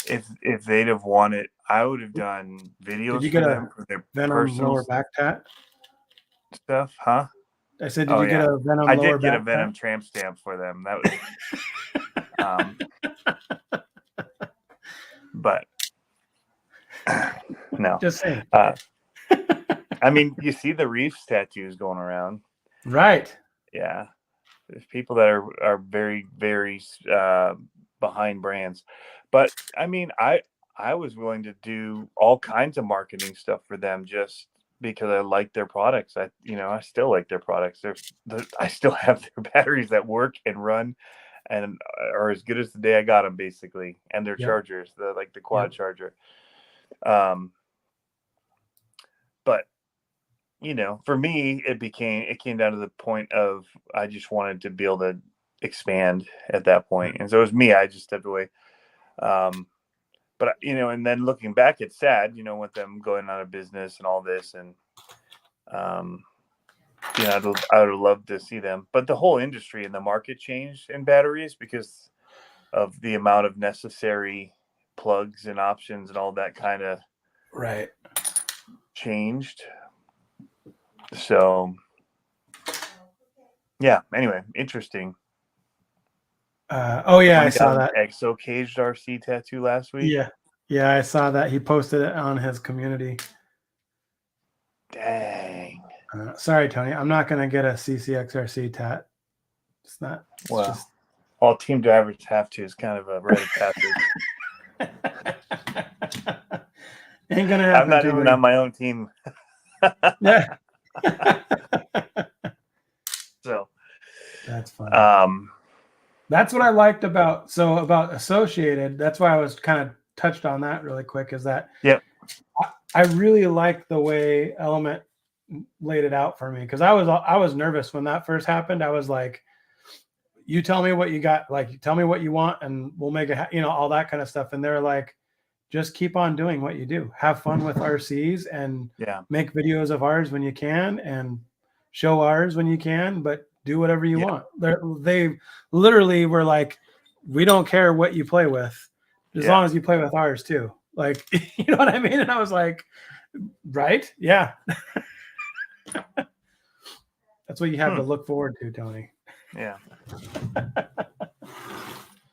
[SPEAKER 3] if they'd have wanted, I would have done videos
[SPEAKER 2] you
[SPEAKER 3] for
[SPEAKER 2] get a
[SPEAKER 3] them for their
[SPEAKER 2] Venom
[SPEAKER 3] personal
[SPEAKER 2] lower back tat?
[SPEAKER 3] stuff, huh?
[SPEAKER 2] I said, did
[SPEAKER 3] Oh
[SPEAKER 2] you get
[SPEAKER 3] yeah,
[SPEAKER 2] a Venom
[SPEAKER 3] I
[SPEAKER 2] lower
[SPEAKER 3] did get a
[SPEAKER 2] back
[SPEAKER 3] Venom
[SPEAKER 2] tat?
[SPEAKER 3] tramp stamp for them. That was, but no.
[SPEAKER 2] Just saying.
[SPEAKER 3] I mean, you see the Reefs tattoos going around.
[SPEAKER 2] Right.
[SPEAKER 3] Yeah, there's people that are very, very behind brands, but I mean, I was willing to do all kinds of marketing stuff for them just because I like their products. I still like their products. I still have their batteries that work and run and are as good as the day I got them, basically, and their chargers, the quad charger. But for me, it came down to the point of I just wanted to be able to expand at that point. And so it was me. I just stepped away. But and then looking back, it's sad, with them going out of business and all this. And, I would have loved to see them. But the whole industry and the market changed in batteries because of the amount of necessary plugs and options and all that kind of
[SPEAKER 2] Right.
[SPEAKER 3] changed. So, yeah. Anyway, interesting.
[SPEAKER 2] Oh yeah, I saw that.
[SPEAKER 3] Exo Caged RC tattoo last week.
[SPEAKER 2] Yeah, I saw that. He posted it on his community.
[SPEAKER 3] Dang.
[SPEAKER 2] Sorry, Tony. I'm not gonna get a CCXRC tat. It's not. It's
[SPEAKER 3] Well,
[SPEAKER 2] just...
[SPEAKER 3] all team drivers have to. Is kind of a rite of passage.
[SPEAKER 2] Ain't gonna happen.
[SPEAKER 3] I'm not even on my own team.
[SPEAKER 2] Yeah.
[SPEAKER 3] So
[SPEAKER 2] that's funny. That's what I liked about Associated. That's why I was kind of touched on that really quick. Is that I really like the way Element laid it out for me, because I was nervous when that first happened. I was like, you tell me what you got, like tell me what you want and we'll make it, all that kind of stuff. And they're like, just keep on doing what you do. Have fun with RCs and make videos of ours when you can and show ours when you can, but do whatever you want. They literally were like, we don't care what you play with as long as you play with ours too. Like, you know what I mean? And I was like, right? Yeah. That's what you have to look forward to, Tony.
[SPEAKER 3] Yeah.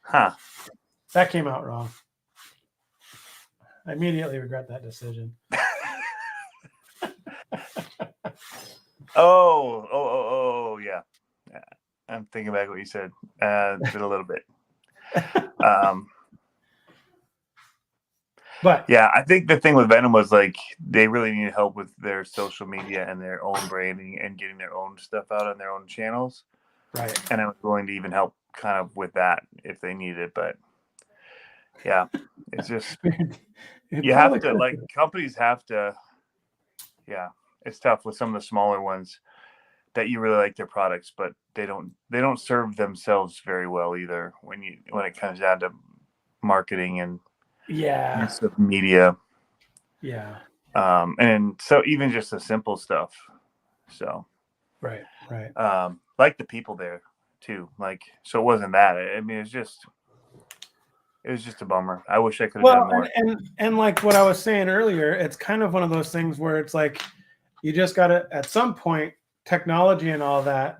[SPEAKER 3] Huh.
[SPEAKER 2] That came out wrong. I immediately regret that decision.
[SPEAKER 3] Oh, yeah. I'm thinking back what you said. A little bit.
[SPEAKER 2] But
[SPEAKER 3] yeah, I think the thing with Venom was like they really needed help with their social media and their own branding and getting their own stuff out on their own channels.
[SPEAKER 2] Right.
[SPEAKER 3] And I was willing to even help kind of with that if they needed it. But yeah, it's just you have to, like, companies have to. Yeah, it's tough with some of the smaller ones that you really like their products, but they don't serve themselves very well either when it comes down to marketing and use of media.
[SPEAKER 2] Yeah.
[SPEAKER 3] And so even just the simple stuff. So
[SPEAKER 2] right.
[SPEAKER 3] Like the people there too. Like, so it wasn't that. I mean, it was just a bummer. I wish I could have done more.
[SPEAKER 2] And like what I was saying earlier, it's kind of one of those things where it's like you just gotta, at some point, technology and all that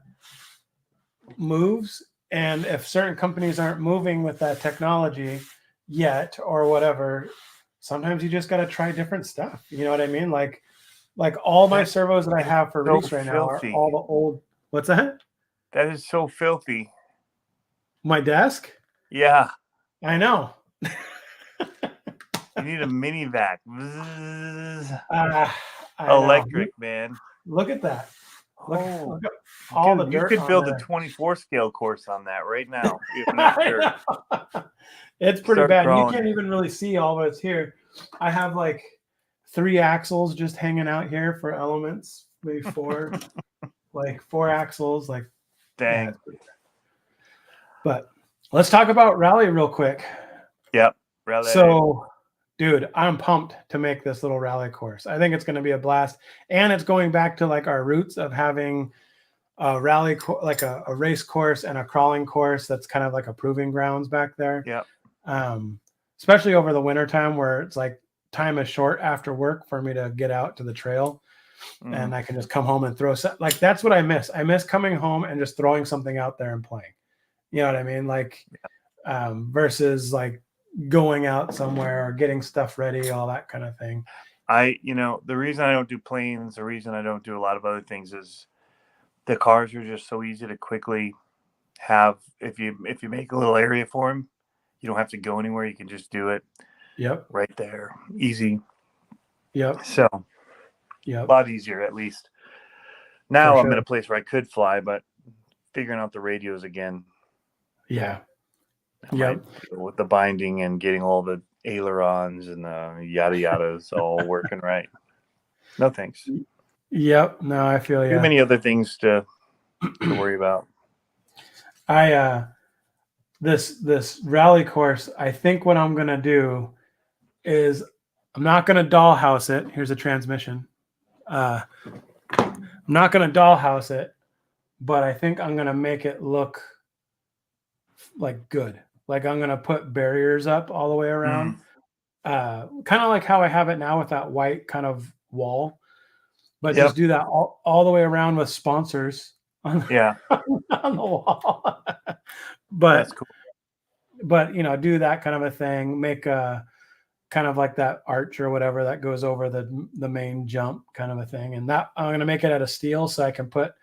[SPEAKER 2] moves, and if certain companies aren't moving with that technology yet or whatever, sometimes you just got to try different stuff. You know what I mean? Like all my servos that I have for Reese right now are all the old. What's that?
[SPEAKER 3] That is so filthy.
[SPEAKER 2] My desk?
[SPEAKER 3] Yeah.
[SPEAKER 2] I know.
[SPEAKER 3] You need a mini vac.
[SPEAKER 2] I
[SPEAKER 3] Electric,
[SPEAKER 2] know.
[SPEAKER 3] man.
[SPEAKER 2] Look at that.
[SPEAKER 3] Oh,
[SPEAKER 2] look at all the
[SPEAKER 3] dude, you
[SPEAKER 2] dirt
[SPEAKER 3] could
[SPEAKER 2] on
[SPEAKER 3] build a
[SPEAKER 2] there.
[SPEAKER 3] 24 scale course on that right now. You have enough dirt.
[SPEAKER 2] It's pretty
[SPEAKER 3] Start
[SPEAKER 2] bad. You
[SPEAKER 3] crawling.
[SPEAKER 2] can't even really see all of it's here. I have like 3 axles just hanging out here for elements, maybe 4, like 4 axles. Like,
[SPEAKER 3] Dang.
[SPEAKER 2] yeah, it's pretty bad. But let's talk about rally real quick.
[SPEAKER 3] Yep. Rally.
[SPEAKER 2] So, dude, I'm pumped to make this little rally course. I think it's going to be a blast, and it's going back to like our roots of having a rally, like a race course and a crawling course. That's kind of like a proving grounds back there.
[SPEAKER 3] Yep.
[SPEAKER 2] Especially over the winter time where it's like time is short after work for me to get out to the trail, and I can just come home and throw like that's what I miss. I miss coming home and just throwing something out there and playing. You know what I mean? Like, versus like going out somewhere or getting stuff ready, all that kind of thing.
[SPEAKER 3] The reason I don't do planes, the reason I don't do a lot of other things is the cars are just so easy to quickly have. If you make a little area for them, you don't have to go anywhere. You can just do it.
[SPEAKER 2] Yep.
[SPEAKER 3] Right there. Easy.
[SPEAKER 2] Yep.
[SPEAKER 3] So,
[SPEAKER 2] yep.
[SPEAKER 3] A lot easier at least. Now
[SPEAKER 2] For
[SPEAKER 3] I'm
[SPEAKER 2] sure.
[SPEAKER 3] in a place where I could fly, but figuring out the radios again.
[SPEAKER 2] Yeah.
[SPEAKER 3] Yep. With the binding and getting all the ailerons and the yada yadas all working right. No thanks.
[SPEAKER 2] Yep. No, I feel
[SPEAKER 3] Too many other things to worry about.
[SPEAKER 2] This rally course, I think what I'm gonna do is I'm not gonna dollhouse it. Here's a transmission. I'm not gonna dollhouse it, but I think I'm gonna make it look like good. Like I'm gonna put barriers up all the way around, kind of like how I have it now with that white kind of wall, but just do that all the way around with sponsors on the wall. But
[SPEAKER 3] that's cool.
[SPEAKER 2] But do that kind of a thing. Make a kind of like that arch or whatever that goes over the main jump kind of a thing, and that I'm gonna make it out of steel so I can put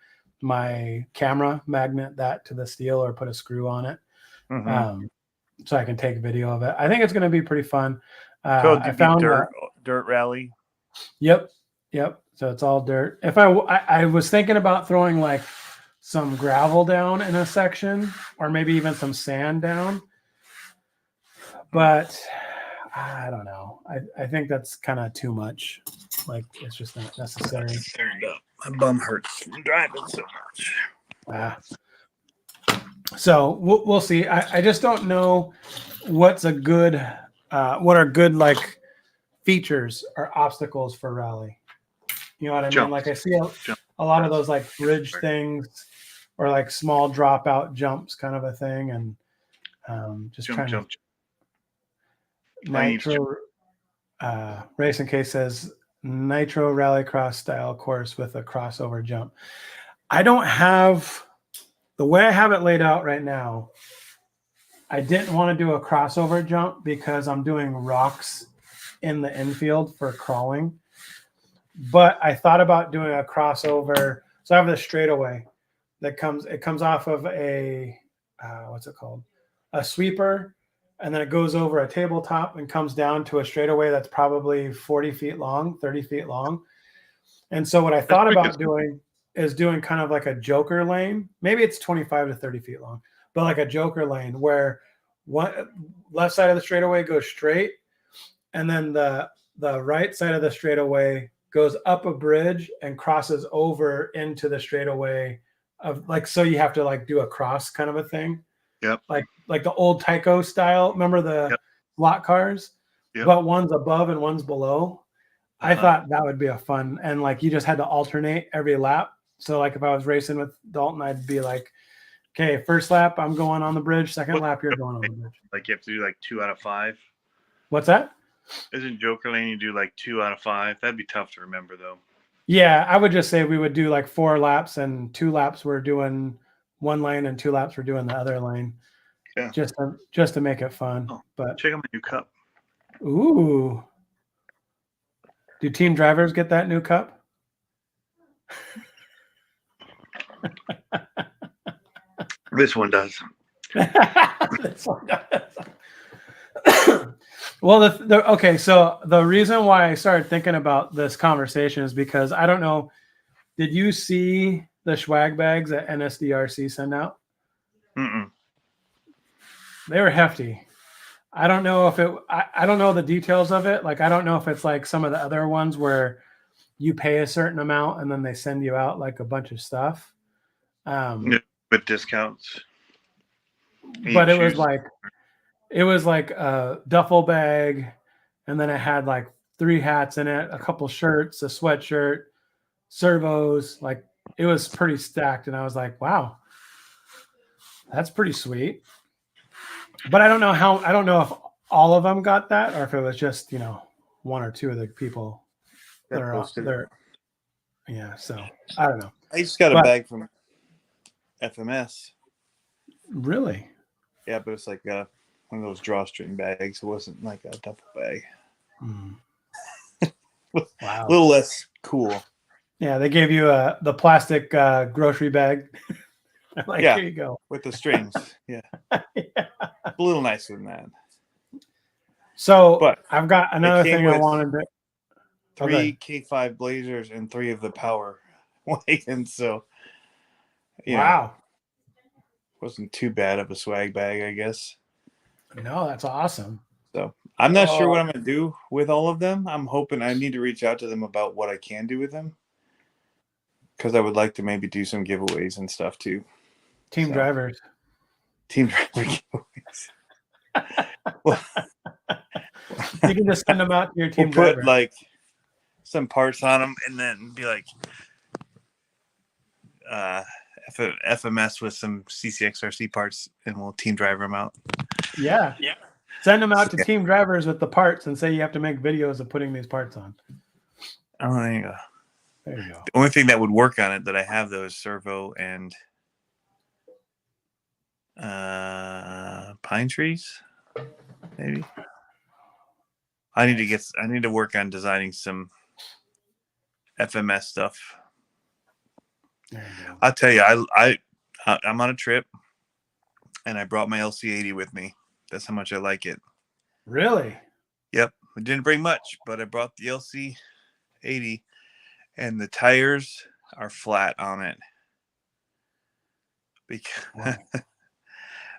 [SPEAKER 2] my camera magnet that to the steel or put a screw on it. So I can take video of it. I think it's going to be pretty fun.
[SPEAKER 3] So
[SPEAKER 2] I found
[SPEAKER 3] dirt rally.
[SPEAKER 2] Yep. So it's all dirt. If I was thinking about throwing like some gravel down in a section, or maybe even some sand down, but I don't know. I think that's kind of too much. Like it's just not necessary.
[SPEAKER 3] My bum hurts from driving so much.
[SPEAKER 2] So we'll see. I just don't know what are good like features or obstacles for rally. You know what I mean? Like I see a lot of those like bridge things or like small dropout jumps kind of a thing, and just trying to. Nitro Racing Case says Nitro Rallycross style course with a crossover jump. I don't have. The way I have it laid out right now, I didn't want to do a crossover jump because I'm doing rocks in the infield for crawling. But I thought about doing a crossover. So I have the straightaway that comes off of a, what's it called? A sweeper. And then it goes over a tabletop and comes down to a straightaway that's probably 40 feet long, 30 feet long. And so what I thought about doing is doing kind of like a joker lane. Maybe it's 25 to 30 feet long, but like a joker lane where one left side of the straightaway goes straight, and then the right side of the straightaway goes up a bridge and crosses over into the straightaway of like, so you have to like do a cross kind of a thing.
[SPEAKER 3] Yep.
[SPEAKER 2] Like the old Tyco style. Remember the lot cars? Yep. But one's above and one's below. I thought that would be a fun, and like you just had to alternate every lap. So like if I was racing with Dalton, I'd be like, okay, first lap I'm going on the bridge, second lap you're going on the bridge.
[SPEAKER 3] Like you have to do like 2 out of 5.
[SPEAKER 2] What's that?
[SPEAKER 3] Isn't Joker Lane you do like 2 out of 5? That'd be tough to remember though.
[SPEAKER 2] Yeah, I would just say we would do like 4 laps, and 2 laps we're doing one lane and 2 laps we're doing the other lane. Yeah. Just to make it fun. But
[SPEAKER 3] check out my new cup.
[SPEAKER 2] Ooh. Do team drivers get that new cup?
[SPEAKER 3] This one does.
[SPEAKER 2] This one does. Well, okay. So the reason why I started thinking about this conversation is because I don't know. Did you see the swag bags that NSDRC send out?
[SPEAKER 3] Mm-mm.
[SPEAKER 2] They were hefty. I don't know if I don't know the details of it. Like, I don't know if it's like some of the other ones where you pay a certain amount and then they send you out like a bunch of stuff.
[SPEAKER 3] Yeah, with discounts.
[SPEAKER 2] But
[SPEAKER 3] You
[SPEAKER 2] it was
[SPEAKER 3] choose.
[SPEAKER 2] like a duffel bag, and then it had like 3 hats in it, a couple shirts, a sweatshirt, servos. Like, it was pretty stacked, and I was like, wow, that's pretty sweet. But I don't know if all of them got that, or if it was just, 1 or 2 of the people that
[SPEAKER 3] That
[SPEAKER 2] are
[SPEAKER 3] posted.
[SPEAKER 2] there. Yeah, so I don't know.
[SPEAKER 4] I just got a
[SPEAKER 2] But-
[SPEAKER 4] bag from FMS.
[SPEAKER 2] Really?
[SPEAKER 4] Yeah, but it's like one of those drawstring bags. It wasn't like a duffel bag.
[SPEAKER 2] Mm.
[SPEAKER 4] A
[SPEAKER 2] Wow.
[SPEAKER 4] little less cool.
[SPEAKER 2] Yeah, they gave you the plastic grocery bag. Like,
[SPEAKER 4] Yeah.
[SPEAKER 2] here you go.
[SPEAKER 4] With the strings. Yeah.
[SPEAKER 2] Yeah.
[SPEAKER 4] A little nicer than that.
[SPEAKER 2] So
[SPEAKER 4] But
[SPEAKER 2] I've got another
[SPEAKER 4] came
[SPEAKER 2] thing I
[SPEAKER 4] with
[SPEAKER 2] wanted to.
[SPEAKER 4] 3
[SPEAKER 2] Okay.
[SPEAKER 4] K5 Blazers and 3 of the Power wagons. So, you know,
[SPEAKER 2] Wow.
[SPEAKER 4] wasn't too bad of a swag bag, I guess.
[SPEAKER 2] No, that's awesome.
[SPEAKER 4] So I'm not sure
[SPEAKER 2] Oh.
[SPEAKER 4] what I'm going to do with all of them. I'm hoping I need to reach out to them about what I can do with them. Because I would like to maybe do some giveaways and stuff too.
[SPEAKER 2] Team
[SPEAKER 4] So.
[SPEAKER 2] drivers.
[SPEAKER 4] Team driver giveaways. Well,
[SPEAKER 2] You can just send them out to your team
[SPEAKER 4] we'll put
[SPEAKER 2] driver.
[SPEAKER 4] like some parts on them and then be like FMS with some CCXRC parts, and we'll team driver them out.
[SPEAKER 2] Yeah. Send them out to team drivers with the parts and say you have to make videos of putting these parts on.
[SPEAKER 4] Oh, there you go.
[SPEAKER 2] There you go.
[SPEAKER 4] The only thing that would work on it that I have though is servo and pine trees, maybe. I need to work on designing some FMS stuff.
[SPEAKER 2] There you go.
[SPEAKER 4] I'll tell you, I'm on a trip, and I brought my LC80 with me. That's how much I like it.
[SPEAKER 2] Really?
[SPEAKER 4] Yep, I didn't bring much, but I brought the LC80, and the tires are flat on it because
[SPEAKER 2] Wow.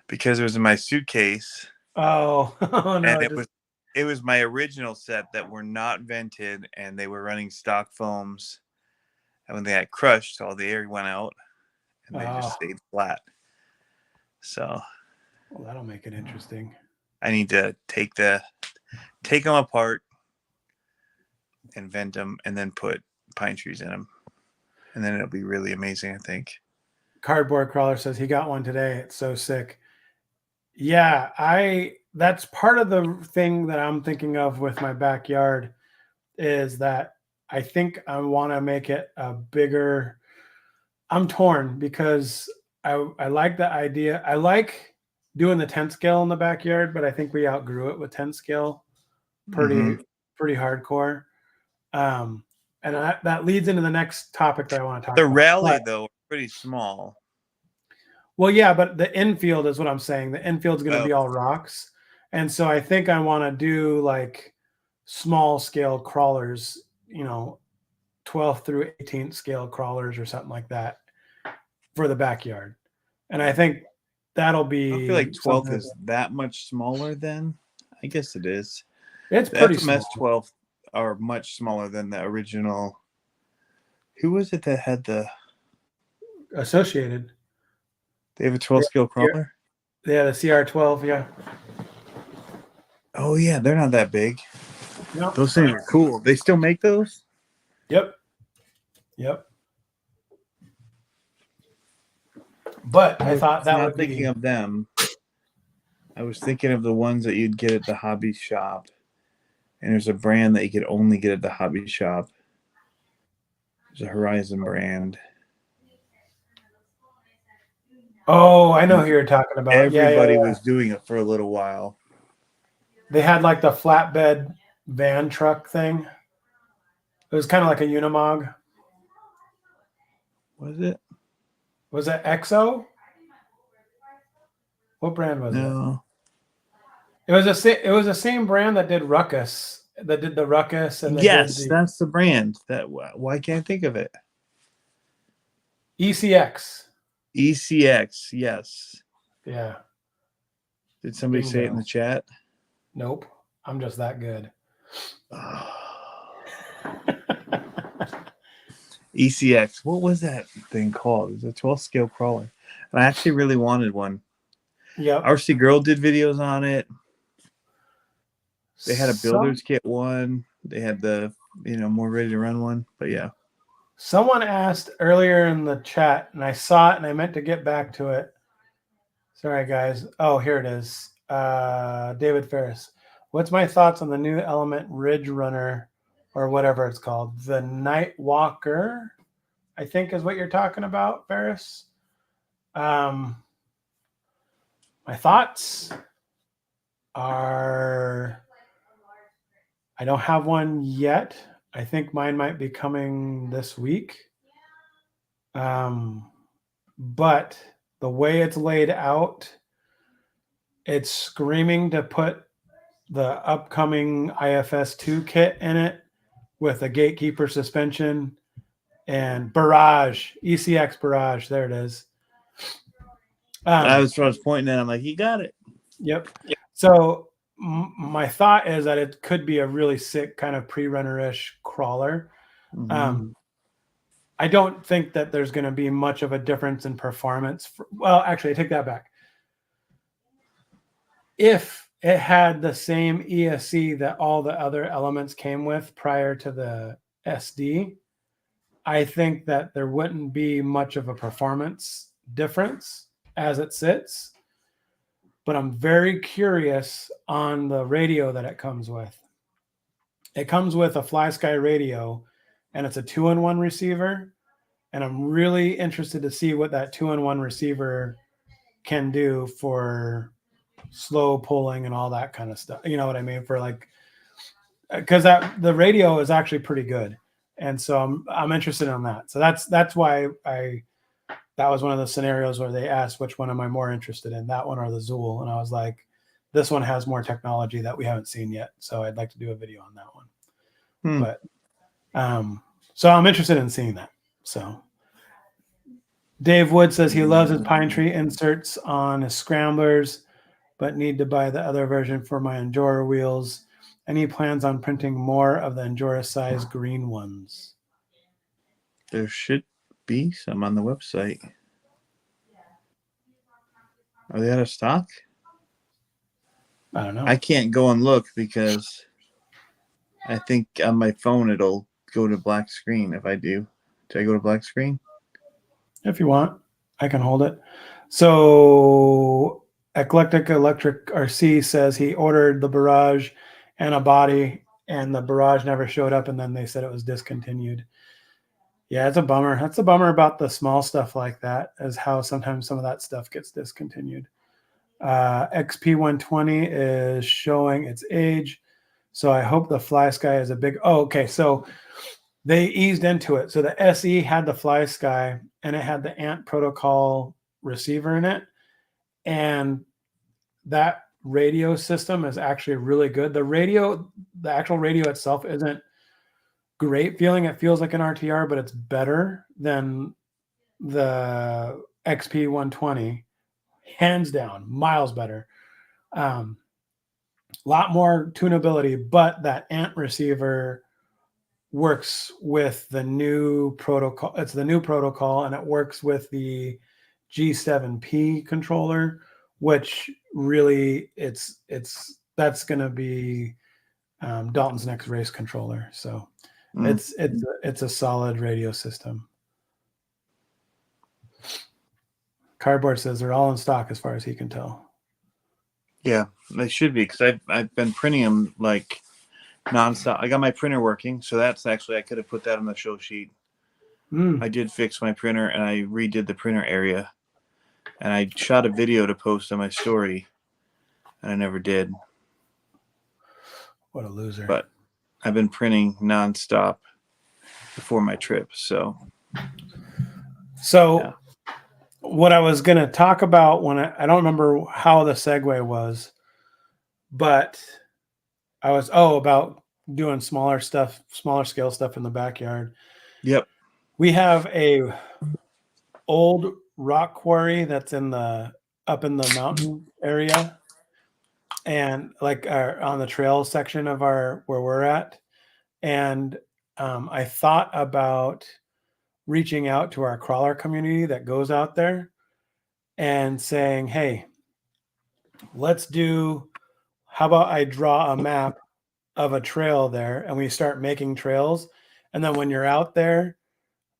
[SPEAKER 4] because it was in my suitcase,
[SPEAKER 2] Oh, oh no.
[SPEAKER 4] and it was my original set that were not vented, and they were running stock foams. And when they got crushed, all the air went out, and they just stayed flat. So,
[SPEAKER 2] well, that'll make it interesting.
[SPEAKER 4] I need to take them apart and vent them, and then put pine trees in them, and then it'll be really amazing, I think.
[SPEAKER 2] Cardboard Crawler says he got one today. It's so sick. Yeah, that's part of the thing that I'm thinking of with my backyard is that I think I want to make it a bigger. I'm torn because I like the idea. I like doing the 10 scale in the backyard, but I think we outgrew it with 10 scale pretty hardcore. And that leads into the next topic that I want to talk
[SPEAKER 4] The
[SPEAKER 2] about.
[SPEAKER 4] rally, though, are pretty small.
[SPEAKER 2] Well, yeah, but the infield is what I'm saying. The infield's going to be all rocks. And so I think I want to do like small scale crawlers, 12th through 18th scale crawlers or something like that for the backyard. And I think that'll be.
[SPEAKER 4] I feel like 12th is that much smaller then. I guess it is.
[SPEAKER 2] It's
[SPEAKER 4] The
[SPEAKER 2] pretty
[SPEAKER 4] FMS
[SPEAKER 2] small.
[SPEAKER 4] 12 are much smaller than the original. Who was it that had
[SPEAKER 2] Associated.
[SPEAKER 4] they have a 12 scale crawler?
[SPEAKER 2] Yeah, the CR12. Yeah.
[SPEAKER 4] Oh, yeah. They're not that big.
[SPEAKER 2] No.
[SPEAKER 4] Those things are cool. They still make those?
[SPEAKER 2] Yep. But I thought that would
[SPEAKER 4] thinking
[SPEAKER 2] be.
[SPEAKER 4] of them. I was thinking of the ones that you'd get at the hobby shop. And there's a brand that you could only get at the hobby shop. There's a Horizon brand.
[SPEAKER 2] Oh, I know who you're talking about.
[SPEAKER 4] Everybody
[SPEAKER 2] Yeah.
[SPEAKER 4] was doing it for a little while.
[SPEAKER 2] They had like the flatbed van truck thing. It was kind of like a Unimog.
[SPEAKER 4] Was it?
[SPEAKER 2] Was it EXO? What brand was it?
[SPEAKER 4] No.
[SPEAKER 2] It was the same brand that did Ruckus. That did the Ruckus and
[SPEAKER 4] Yes, that's the brand. Why can't I think of it?
[SPEAKER 2] ECX.
[SPEAKER 4] ECX, yes.
[SPEAKER 2] Yeah.
[SPEAKER 4] Did somebody say it in
[SPEAKER 2] Bingo.
[SPEAKER 4] the chat?
[SPEAKER 2] Nope. I'm just that good.
[SPEAKER 4] ECX. What was that thing called? It was a 12 scale crawler. And I actually really wanted one.
[SPEAKER 2] Yep.
[SPEAKER 4] RC Girl did videos on it. They had a
[SPEAKER 2] Some-
[SPEAKER 4] builder's kit one. They had the, more ready to run one. But yeah.
[SPEAKER 2] Someone asked earlier in the chat, and I saw it and I meant to get back to it. Sorry, guys. Oh, here it is. David Ferris. What's my thoughts on the new Element Ridge Runner or whatever it's called? The Night Walker, I think is what you're talking about, Ferris. My thoughts are I don't have one yet. I think mine might be coming this week. But the way it's laid out, it's screaming to put the upcoming IFS 2 kit in it with a Gatekeeper suspension and Barrage, ECX Barrage. There it is.
[SPEAKER 4] I was pointing at. I'm like, you got it.
[SPEAKER 2] Yep. So my thought is that it could be a really sick kind of pre-runner-ish crawler.
[SPEAKER 4] Mm-hmm.
[SPEAKER 2] I don't think that there's going to be much of a difference in performance. Well, actually, I take that back. If it had the same ESC that all the other elements came with prior to the SD, I think that there wouldn't be much of a performance difference as it sits. But I'm very curious on the radio that it comes with. It comes with a FlySky radio, and it's a 2-in-1 receiver. And I'm really interested to see what that 2-in-1 receiver can do for slow pulling and all that kind of stuff. You know what I mean? For like, because the radio is actually pretty good, and so I'm interested in that. So that's why that was one of the scenarios where they asked which one am I more interested in, that one or the Zool, and I was like, this one has more technology that we haven't seen yet, so I'd like to do a video on that one. But so I'm interested in seeing that. So Dave Wood says he loves his pine tree inserts on his scramblers, but need to buy the other version for my Endura wheels. And he plans on printing more of the Endura size green ones.
[SPEAKER 4] There should be some on the website. Are they out of stock?
[SPEAKER 2] I don't know.
[SPEAKER 4] I can't go and look because I think on my phone it'll go to black screen if I do. Do I go to black screen?
[SPEAKER 2] If you want, I can hold it. So Eclectic Electric RC says he ordered the Barrage and a body, and the Barrage never showed up, and then they said it was discontinued. Yeah, it's a bummer. That's a bummer about the small stuff like that, is how sometimes some of that stuff gets discontinued. XP120 is showing its age, so I hope the FlySky is a big... Oh, okay, so they eased into it. So the SE had the FlySky, and it had the ANT protocol receiver in it, and that radio system is actually really good. The actual radio itself isn't great feeling. It feels like an RTR, but it's better than the XP120, hands down, miles better. Lot more tunability, but that ANT receiver works with the new protocol. It's the new protocol, and it works with the G7P controller, which really that's going to be Dalton's next race controller. So it's a solid radio system. Cardboard says they're all in stock as far as he can tell.
[SPEAKER 4] Yeah, they should be, because I've been printing them like nonstop. I got my printer working, so that's actually, I could have put that on the show sheet. I did fix my printer, and I redid the printer area, and I shot a video to post on my story, and I never did.
[SPEAKER 2] What a loser.
[SPEAKER 4] But I've been printing nonstop before my trip, so
[SPEAKER 2] yeah. What I was going to talk about when I don't remember how the segue was, but I was, about doing smaller scale stuff in the backyard.
[SPEAKER 4] Yep.
[SPEAKER 2] We have a old rock quarry that's up in the mountain area, and like on the trail section of where we're at. And I thought about reaching out to our crawler community that goes out there and saying, hey, how about I draw a map of a trail there and we start making trails. And then when you're out there,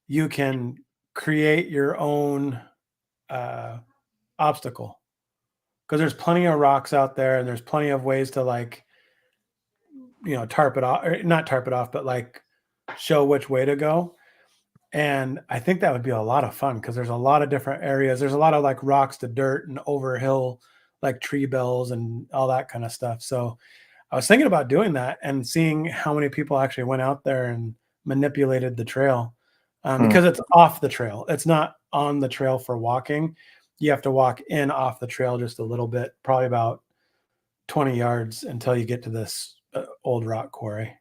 [SPEAKER 2] you can create your own obstacle, because there's plenty of rocks out there and there's plenty of ways to tarp it off, or not tarp it off, but like show which way to go. And I think that would be a lot of fun because there's a lot of different areas. There's a lot of like rocks to dirt and over hill, like tree bells and all that kind of stuff. So I was thinking about doing that and seeing how many people actually went out there and manipulated the trail, because it's off the trail. It's not on the trail for walking. You have to walk in off the trail just a little bit, probably about 20 yards until you get to this old rock quarry.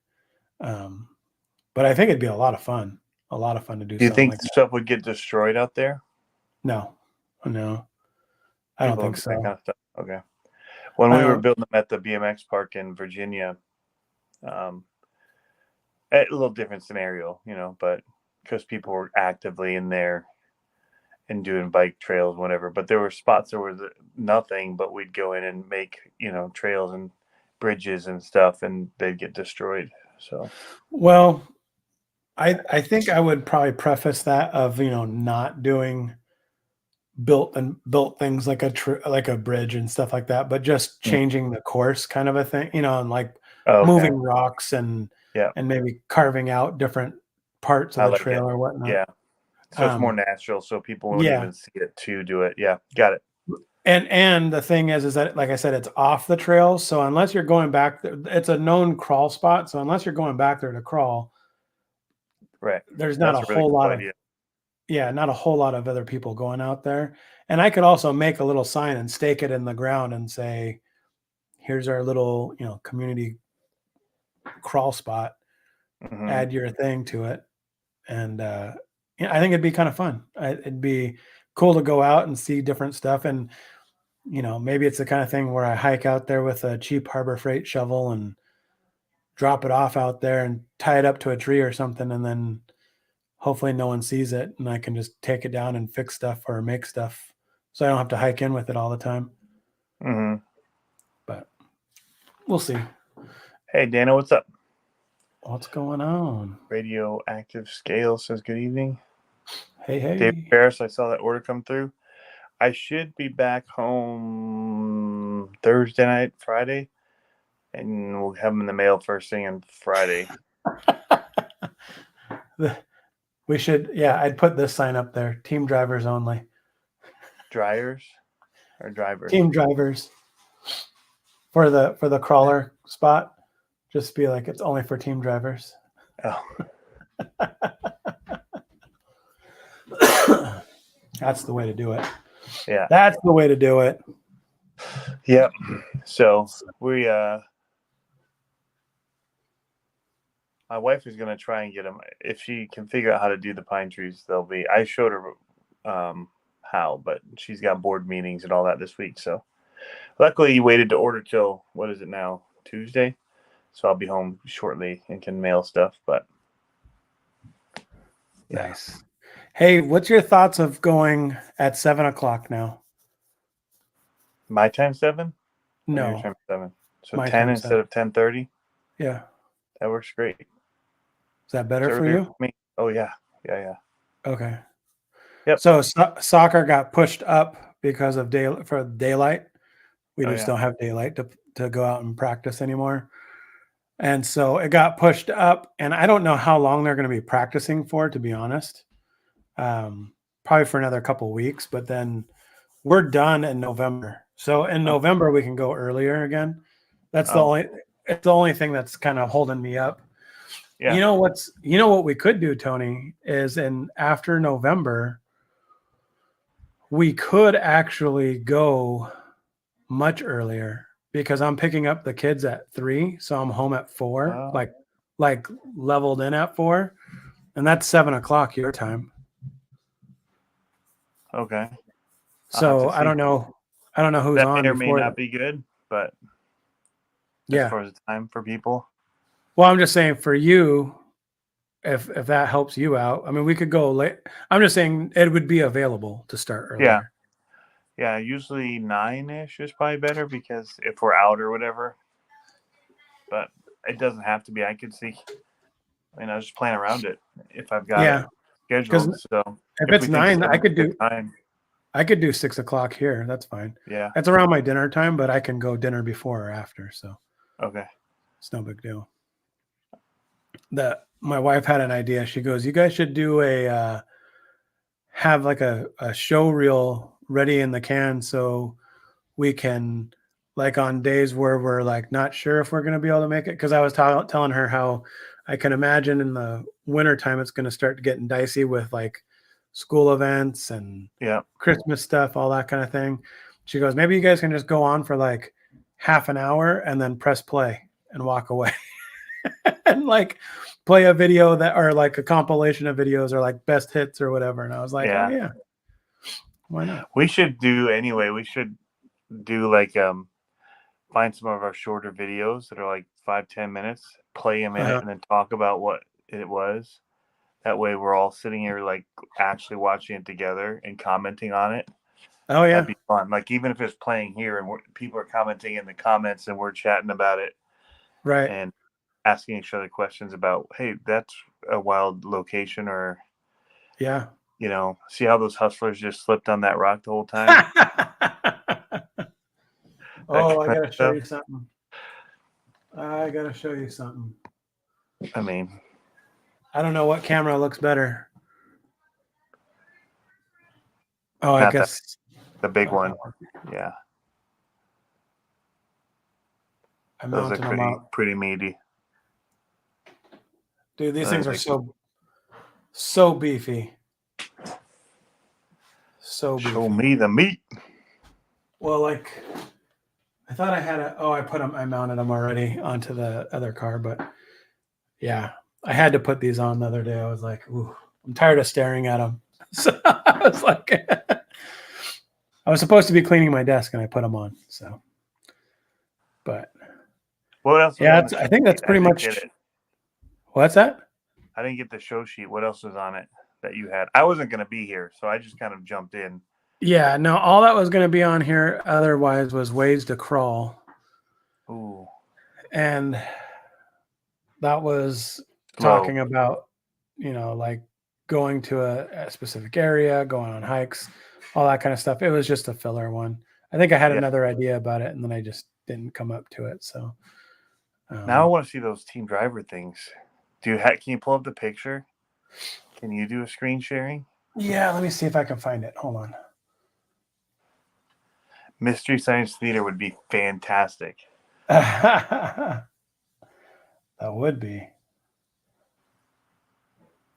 [SPEAKER 2] But I think it'd be a lot of fun to do.
[SPEAKER 3] Do you
[SPEAKER 2] something
[SPEAKER 3] think
[SPEAKER 2] like that.
[SPEAKER 3] stuff would get destroyed out there?
[SPEAKER 2] No, I don't think so.
[SPEAKER 3] That kind of stuff. Okay. When we were building them at the BMX park in Virginia, a little different scenario, but because people were actively in there and doing bike trails, whatever. But there were spots there was nothing, but we'd go in and make, trails and bridges and stuff, and they'd get destroyed. So,
[SPEAKER 2] well, I think I would probably preface that of, not doing built things like a bridge and stuff like that, but just changing the course kind of a thing, and like moving rocks and maybe carving out different parts of the trail or whatnot.
[SPEAKER 3] Yeah. So it's more natural, so people won't even see it to do it. Yeah, got it.
[SPEAKER 2] And the thing is that, like I said, it's off the trail. So unless you're going back, it's a known crawl spot. So unless you're going back there to crawl,
[SPEAKER 3] right,
[SPEAKER 2] there's not a whole lot of not a whole lot of other people going out there. And I could also make a little sign and stake it in the ground and say, here's our little, community crawl spot.
[SPEAKER 3] Mm-hmm.
[SPEAKER 2] Add your thing to it. And I think it'd be kind of fun. It'd be cool to go out and see different stuff. And, maybe it's the kind of thing where I hike out there with a cheap Harbor Freight shovel and drop it off out there and tie it up to a tree or something. And then hopefully no one sees it and I can just take it down and fix stuff or make stuff, so I don't have to hike in with it all the time.
[SPEAKER 3] Mm-hmm.
[SPEAKER 2] But we'll see.
[SPEAKER 3] Hey, Dana, what's up?
[SPEAKER 2] What's going on?
[SPEAKER 3] Radioactive Scale says good evening.
[SPEAKER 2] Hey.
[SPEAKER 3] Dave Ferris, I saw that order come through. I should be back home Thursday night, Friday, and we'll have them in the mail first thing on Friday.
[SPEAKER 2] We should, I'd put this sign up there. Team drivers only.
[SPEAKER 3] Dryers or drivers?
[SPEAKER 2] Team drivers. For the crawler spot. Just be like, it's only for team drivers.
[SPEAKER 3] Oh.
[SPEAKER 2] That's the way to do it.
[SPEAKER 3] Yeah.
[SPEAKER 2] That's the way to do it.
[SPEAKER 3] Yep. So we my wife is going to try and get them. If she can figure out how to do the pine trees, I showed her how, but she's got board meetings and all that this week. So luckily you waited to order till, what is it now? Tuesday. So I'll be home shortly and can mail stuff, but.
[SPEAKER 2] Nice. Hey, what's your thoughts of going at 7:00 now?
[SPEAKER 3] My time 7?
[SPEAKER 2] No.
[SPEAKER 3] Your time 7. So
[SPEAKER 2] My
[SPEAKER 3] 10
[SPEAKER 2] time
[SPEAKER 3] instead
[SPEAKER 2] 7.
[SPEAKER 3] of 10:30?
[SPEAKER 2] Yeah.
[SPEAKER 3] That works great.
[SPEAKER 2] Is that better for you?
[SPEAKER 3] Oh, yeah. Yeah.
[SPEAKER 2] Okay.
[SPEAKER 3] Yep.
[SPEAKER 2] So soccer got pushed up because of daylight. We just don't have daylight to go out and practice anymore. And so it got pushed up, and I don't know how long they're going to be practicing for, to be honest. Probably for another couple of weeks, but then we're done in November. So in November we can go earlier again. That's it's the only thing that's kind of holding me up. Yeah. You know what we could do, Tony, is after November, we could actually go much earlier, because I'm picking up the kids at 3, so I'm home at 4, like leveled in at 4, and that's 7:00 your time.
[SPEAKER 3] Okay.
[SPEAKER 2] So
[SPEAKER 3] to
[SPEAKER 2] I don't
[SPEAKER 3] see.
[SPEAKER 2] know. I don't know who's
[SPEAKER 3] That
[SPEAKER 2] on
[SPEAKER 3] may or may
[SPEAKER 2] before
[SPEAKER 3] not
[SPEAKER 2] that.
[SPEAKER 3] be good, but as
[SPEAKER 2] Yeah.
[SPEAKER 3] far as the time for people,
[SPEAKER 2] Well, I'm just saying for you, if that helps you out, I mean, we could go late. I'm just saying it would be available to start
[SPEAKER 3] yeah,
[SPEAKER 2] earlier.
[SPEAKER 3] usually 9-ish is probably better because if we're out or whatever. But it doesn't have to be. I could see. I mean, I just plan around it if I've got it
[SPEAKER 2] Yeah, because
[SPEAKER 3] scheduled. So
[SPEAKER 2] if
[SPEAKER 3] if
[SPEAKER 2] it's
[SPEAKER 3] we think
[SPEAKER 2] 9, I
[SPEAKER 3] 7's a
[SPEAKER 2] could
[SPEAKER 3] good
[SPEAKER 2] do
[SPEAKER 3] time,
[SPEAKER 2] 6 o'clock here. That's fine.
[SPEAKER 3] yeah,
[SPEAKER 2] That's around my dinner time, but I can go dinner before or after, so
[SPEAKER 3] okay,
[SPEAKER 2] it's no big deal. My wife had an idea. She goes, "You guys should do have like a show reel ready in the can, so we can, like, on days where we're like not sure if we're going to be able to make it." Because I was telling her how I can imagine in the wintertime it's going to start getting dicey with like school events and
[SPEAKER 3] yeah,
[SPEAKER 2] Christmas stuff, all that kind of thing. She goes, maybe you guys can just go on for like half an hour and then press play and walk away and like play a video that, or like a compilation of videos or like best hits or whatever. And I was like, oh
[SPEAKER 3] yeah.
[SPEAKER 2] yeah, why not?
[SPEAKER 3] We should do anyway. We should do like find some of our shorter videos that are like 5-10 minutes, play a minute,
[SPEAKER 2] Uh-huh.
[SPEAKER 3] and then talk about what it was. That way, we're all sitting here like actually watching it together and commenting on it.
[SPEAKER 2] Oh yeah,
[SPEAKER 3] That'd be fun. Like even if it's playing here and people are commenting in the comments and we're chatting about it
[SPEAKER 2] right.
[SPEAKER 3] and asking each other questions about, hey, that's a wild location, or
[SPEAKER 2] Yeah.
[SPEAKER 3] see how those hustlers just slipped on that rock the whole time.
[SPEAKER 2] Oh, I
[SPEAKER 3] kind
[SPEAKER 2] gotta
[SPEAKER 3] of
[SPEAKER 2] show
[SPEAKER 3] stuff.
[SPEAKER 2] you something. I gotta show you something.
[SPEAKER 3] I mean,
[SPEAKER 2] I don't know what camera looks better. Oh, I
[SPEAKER 3] not
[SPEAKER 2] guess
[SPEAKER 3] the big one. Yeah,
[SPEAKER 2] I
[SPEAKER 3] those are
[SPEAKER 2] mounted them up.
[SPEAKER 3] pretty meaty.
[SPEAKER 2] Dude, these
[SPEAKER 3] And
[SPEAKER 2] things are
[SPEAKER 3] like,
[SPEAKER 2] so beefy. So beefy.
[SPEAKER 3] show me the meat.
[SPEAKER 2] Well, like I thought I had I mounted them already onto the other car, but yeah, I had to put these on the other day. I was like, ooh, I'm tired of staring at them. So I was like, I was supposed to be cleaning my desk and I put them on. So, but
[SPEAKER 3] What else? Was
[SPEAKER 2] yeah,
[SPEAKER 3] on the
[SPEAKER 2] I think that's
[SPEAKER 3] sheet?
[SPEAKER 2] pretty
[SPEAKER 3] I didn't
[SPEAKER 2] much.
[SPEAKER 3] get it.
[SPEAKER 2] What's that?
[SPEAKER 3] I didn't get the show sheet. What else was on it that you had? I wasn't going to be here, so I just kind of jumped in.
[SPEAKER 2] Yeah, no, all that was going to be on here otherwise was ways to crawl.
[SPEAKER 3] Ooh.
[SPEAKER 2] And that was
[SPEAKER 3] Slow.
[SPEAKER 2] talking about, like going to a specific area, going on hikes, all that kind of stuff. It was just a filler one. I think I had another idea about it and then I just didn't come up to it. So
[SPEAKER 3] now I want to see those team driver things. Can you pull up the picture? Can you do a screen sharing?
[SPEAKER 2] Yeah, let me see if I can find it. Hold on.
[SPEAKER 3] Mystery Science Theater would be fantastic.
[SPEAKER 2] That would be.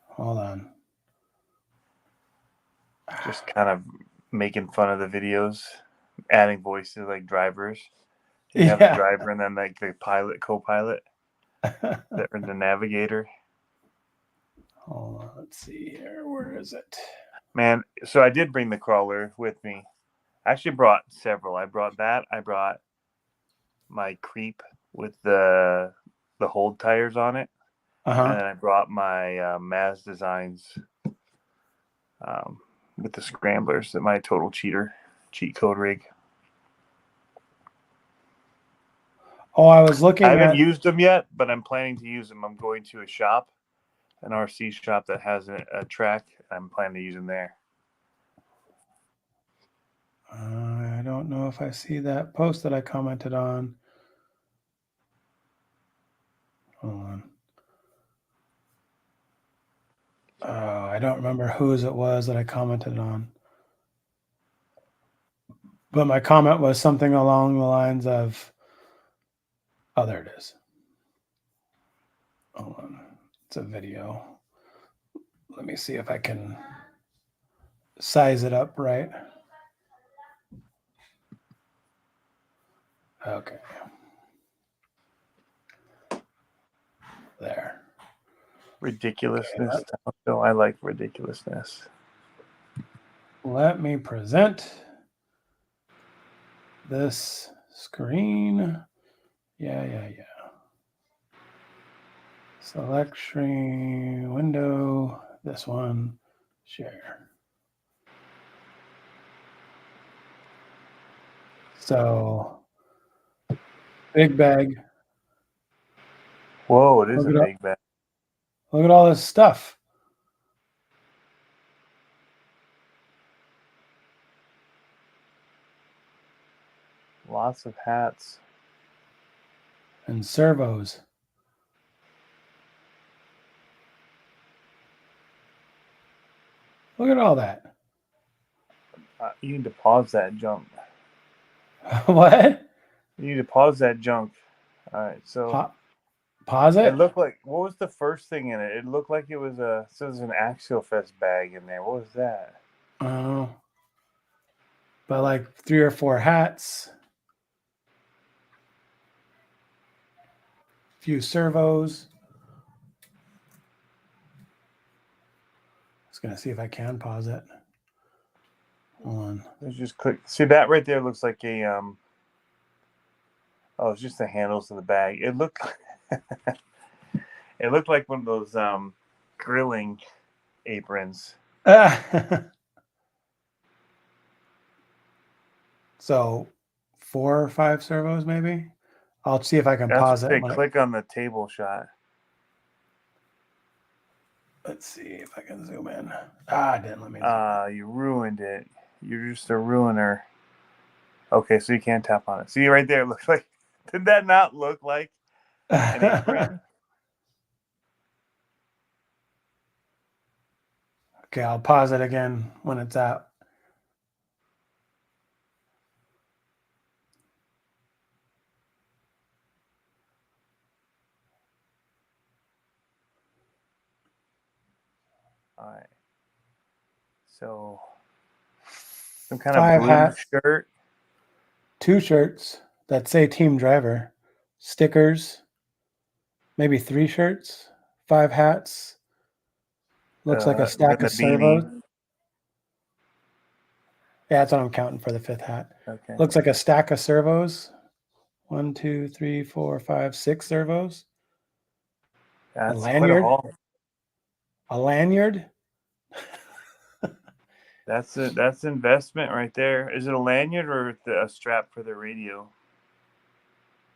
[SPEAKER 2] Hold on.
[SPEAKER 3] Just kind of making fun of the videos, adding voices like drivers. You have the driver and then like the pilot, co-pilot, or the navigator.
[SPEAKER 2] Hold on, let's see here. Where is it?
[SPEAKER 3] Man, so I did bring the crawler with me. I actually brought several. I brought that. I brought my Creep with the hold tires on it. And then I brought my Maz Designs with the scramblers, my Total cheat code rig.
[SPEAKER 2] Oh, I was looking
[SPEAKER 3] I haven't used them yet, but I'm planning to use them. I'm going to a shop, an RC shop that has a track. I'm planning to use them there.
[SPEAKER 2] I don't know if I see that post that I commented on. Hold on. I don't remember whose it was that I commented on. But my comment was something along the lines of, oh, there it is. Hold on. It's a video. Let me see if I can size it up right. Okay. There.
[SPEAKER 3] Ridiculousness. Okay, I like ridiculousness.
[SPEAKER 2] let me present this screen. Yeah. Select screen window. This one, share. So, big bag.
[SPEAKER 3] Whoa, it is
[SPEAKER 2] Look
[SPEAKER 3] a
[SPEAKER 2] it up.
[SPEAKER 3] big bag.
[SPEAKER 2] Look at all this stuff.
[SPEAKER 3] Lots of hats.
[SPEAKER 2] And servos. Look at all that.
[SPEAKER 3] You need to pause that junk.
[SPEAKER 2] What?
[SPEAKER 3] You need to pause that junk. All right, so
[SPEAKER 2] Pause it.
[SPEAKER 3] it looked like, what was the first thing in it? It looked like it was an Axial Fest bag in there. What was that?
[SPEAKER 2] Oh, but like 3 or 4 hats, few servos. Just gonna see if I can pause it. Hold on.
[SPEAKER 3] Let's just click. See, that right there looks like a oh, it's just the handles of the bag. It looked it looked like one of those grilling aprons.
[SPEAKER 2] So 4 or 5 servos, maybe. I'll see if I can
[SPEAKER 3] That's
[SPEAKER 2] pause
[SPEAKER 3] okay.
[SPEAKER 2] it.
[SPEAKER 3] Click on the table shot.
[SPEAKER 2] Let's see if I can zoom in. It didn't let me. Zoom in.
[SPEAKER 3] You ruined it. You're just a ruiner. Okay, so you can't tap on it. See right there, it looks like. Did that not look like an apron?
[SPEAKER 2] Okay, I'll pause it again when it's out.
[SPEAKER 3] All right. So some kind
[SPEAKER 2] 5
[SPEAKER 3] of blue
[SPEAKER 2] hats.
[SPEAKER 3] shirt.
[SPEAKER 2] 2 shirts that say team driver, stickers, maybe 3 shirts, 5 hats. Looks like a stack
[SPEAKER 3] then
[SPEAKER 2] of
[SPEAKER 3] the beanie.
[SPEAKER 2] servos. Yeah, that's what I'm counting for the 5th hat.
[SPEAKER 3] Okay.
[SPEAKER 2] Looks like a stack of servos. 1, 2, 3, 4, 5, 6 servos.
[SPEAKER 3] That's quite a
[SPEAKER 2] lanyard.
[SPEAKER 3] haul.
[SPEAKER 2] A lanyard.
[SPEAKER 3] That's investment right there. Is it a lanyard or a strap for the radio?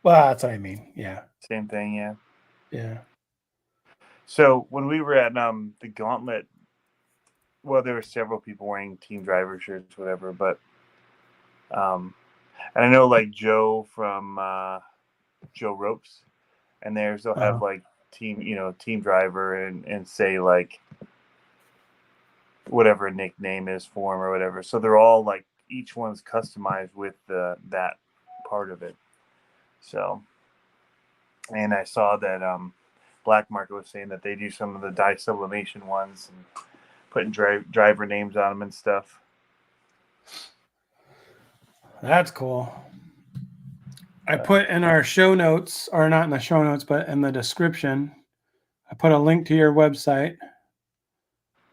[SPEAKER 2] Well, that's what I mean. Yeah.
[SPEAKER 3] Same thing, yeah.
[SPEAKER 2] Yeah.
[SPEAKER 3] So when we were at the Gauntlet, well, there were several people wearing team driver shirts, whatever, but and I know like Joe from Joe Ropes, and theirs they'll have like team driver and say like whatever a nickname is for him or whatever. So they're all like each one's customized with that part of it. So, and I saw that Black Market was saying that they do some of the dye sublimation ones and putting driver names on them and stuff.
[SPEAKER 2] That's cool. I put in our show notes, or not in the show notes, but in the description, I put a link to your website.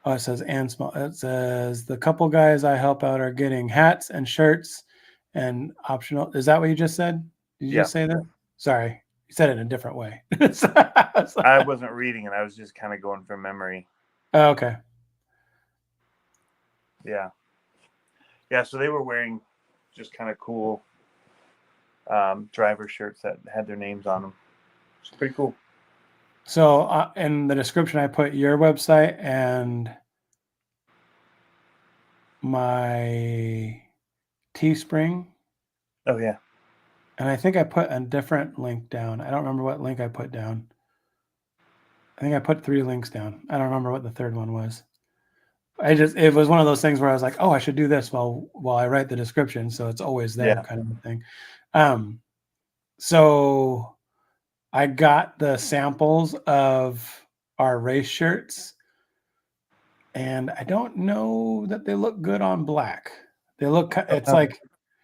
[SPEAKER 2] Oh, it says and small. It says the couple guys I help out are getting hats and shirts and optional. Is that what you just said? Did you just say that? Sorry, you said it in a different way.
[SPEAKER 3] I wasn't reading it. I was just kind of going from memory.
[SPEAKER 2] Oh, okay.
[SPEAKER 3] Yeah. So they were wearing just kind of cool driver shirts that had their names on them. It's pretty cool.
[SPEAKER 2] So in the description, I put your website and my Teespring.
[SPEAKER 3] Oh, yeah.
[SPEAKER 2] And I think I put a different link down. I don't remember what link I put down. I think I put 3 links down. I don't remember what the third one was. It was one of those things where I was like, oh, I should do this while I write the description. So it's always there kind of a thing. So I got the samples of our race shirts, and I don't know that they look good on black. They look, it's like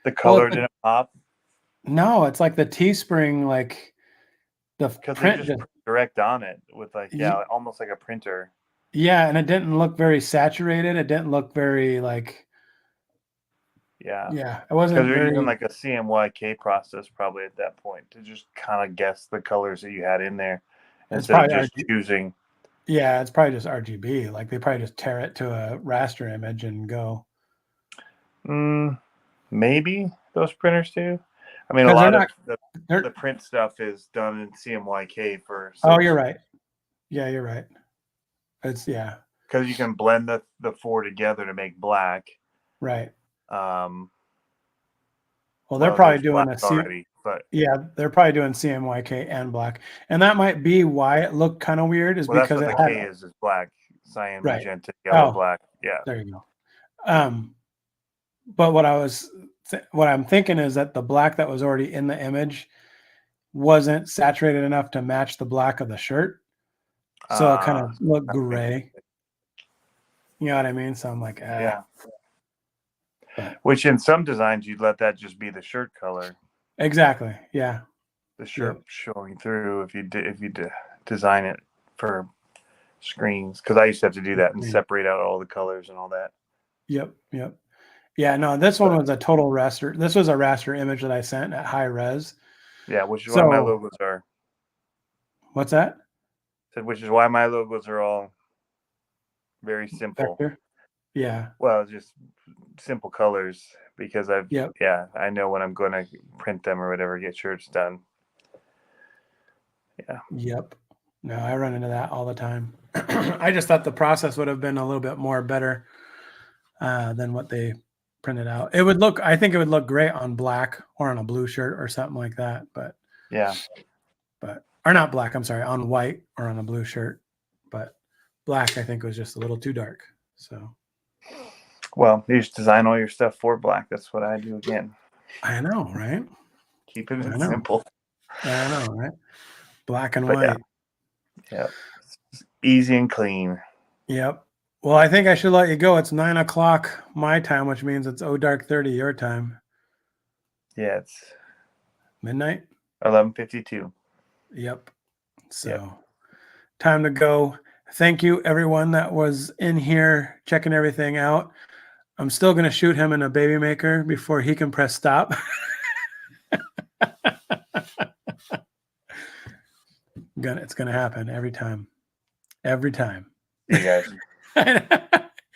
[SPEAKER 3] the color didn't pop.
[SPEAKER 2] No, it's like the Teespring, like the print
[SPEAKER 3] just direct on it with like almost like a printer.
[SPEAKER 2] Yeah, and it didn't look very saturated. It didn't look very like
[SPEAKER 3] Yeah.
[SPEAKER 2] Yeah, it
[SPEAKER 3] Because
[SPEAKER 2] wasn't
[SPEAKER 3] you're
[SPEAKER 2] very.
[SPEAKER 3] using like a CMYK process probably at that point to just kind of guess the colors that you had in there
[SPEAKER 2] It's
[SPEAKER 3] instead of
[SPEAKER 2] probably
[SPEAKER 3] just choosing.
[SPEAKER 2] Yeah, it's probably just RGB. Like they probably just tear it to a raster image and go.
[SPEAKER 3] Maybe those printers do. I mean, a
[SPEAKER 2] Because they're
[SPEAKER 3] lot of
[SPEAKER 2] not. They're.
[SPEAKER 3] the print stuff is done in CMYK for.
[SPEAKER 2] Oh, you're right. Yeah, you're right. It's
[SPEAKER 3] Because you can blend the four together to make black.
[SPEAKER 2] right.
[SPEAKER 3] Well,
[SPEAKER 2] Well, they're probably
[SPEAKER 3] there's
[SPEAKER 2] doing
[SPEAKER 3] black already, but
[SPEAKER 2] Yeah, they're probably doing CMYK and black, and that might be why it looked kind of weird. Is
[SPEAKER 3] well, that's
[SPEAKER 2] because
[SPEAKER 3] what
[SPEAKER 2] it
[SPEAKER 3] the
[SPEAKER 2] had
[SPEAKER 3] K is black, cyan,
[SPEAKER 2] right.
[SPEAKER 3] magenta, yellow,
[SPEAKER 2] Oh,
[SPEAKER 3] black. Yeah.
[SPEAKER 2] there you go. But what I'm thinking is that the black that was already in the image wasn't saturated enough to match the black of the shirt, so it kind of looked gray. You know what I mean? So I'm like,
[SPEAKER 3] yeah.
[SPEAKER 2] But
[SPEAKER 3] Which in some designs you'd let that just be the shirt color,
[SPEAKER 2] exactly, yeah,
[SPEAKER 3] the shirt showing through if you design it for screens. Because I used to have to do that and separate out all the colors and all that.
[SPEAKER 2] Yep. Yeah, no, this one was a total raster. This was a raster image that I sent at high res.
[SPEAKER 3] Yeah, which is why my logos are.
[SPEAKER 2] What's that?
[SPEAKER 3] Which is why my logos are all very simple.
[SPEAKER 2] Vector? Yeah.
[SPEAKER 3] Well, just simple colors because I know when I'm going to print them or whatever, get shirts done. Yeah.
[SPEAKER 2] Yep. No, I run into that all the time. I just thought the process would have been a little bit more better than what they printed out. I think it would look great on black or on a blue shirt or something like that. But or not black, I'm sorry, on white or on a blue shirt. But black, I think, was just a little too dark. So.
[SPEAKER 3] Well, you just design all your stuff for black. That's what I do again.
[SPEAKER 2] I know, right?
[SPEAKER 3] Keep it simple.
[SPEAKER 2] I know, right? Black and white.
[SPEAKER 3] Yeah. Easy and clean.
[SPEAKER 2] Yep. Well, I think I should let you go. It's 9 o'clock my time, which means it's dark 30 your time.
[SPEAKER 3] Yeah, it's
[SPEAKER 2] midnight.
[SPEAKER 3] 11:52.
[SPEAKER 2] Yep. So time to go. Thank you, everyone that was in here checking everything out. I'm still going to shoot him in a baby maker before he can press stop. It's going to happen every time. Every time.
[SPEAKER 3] You guys.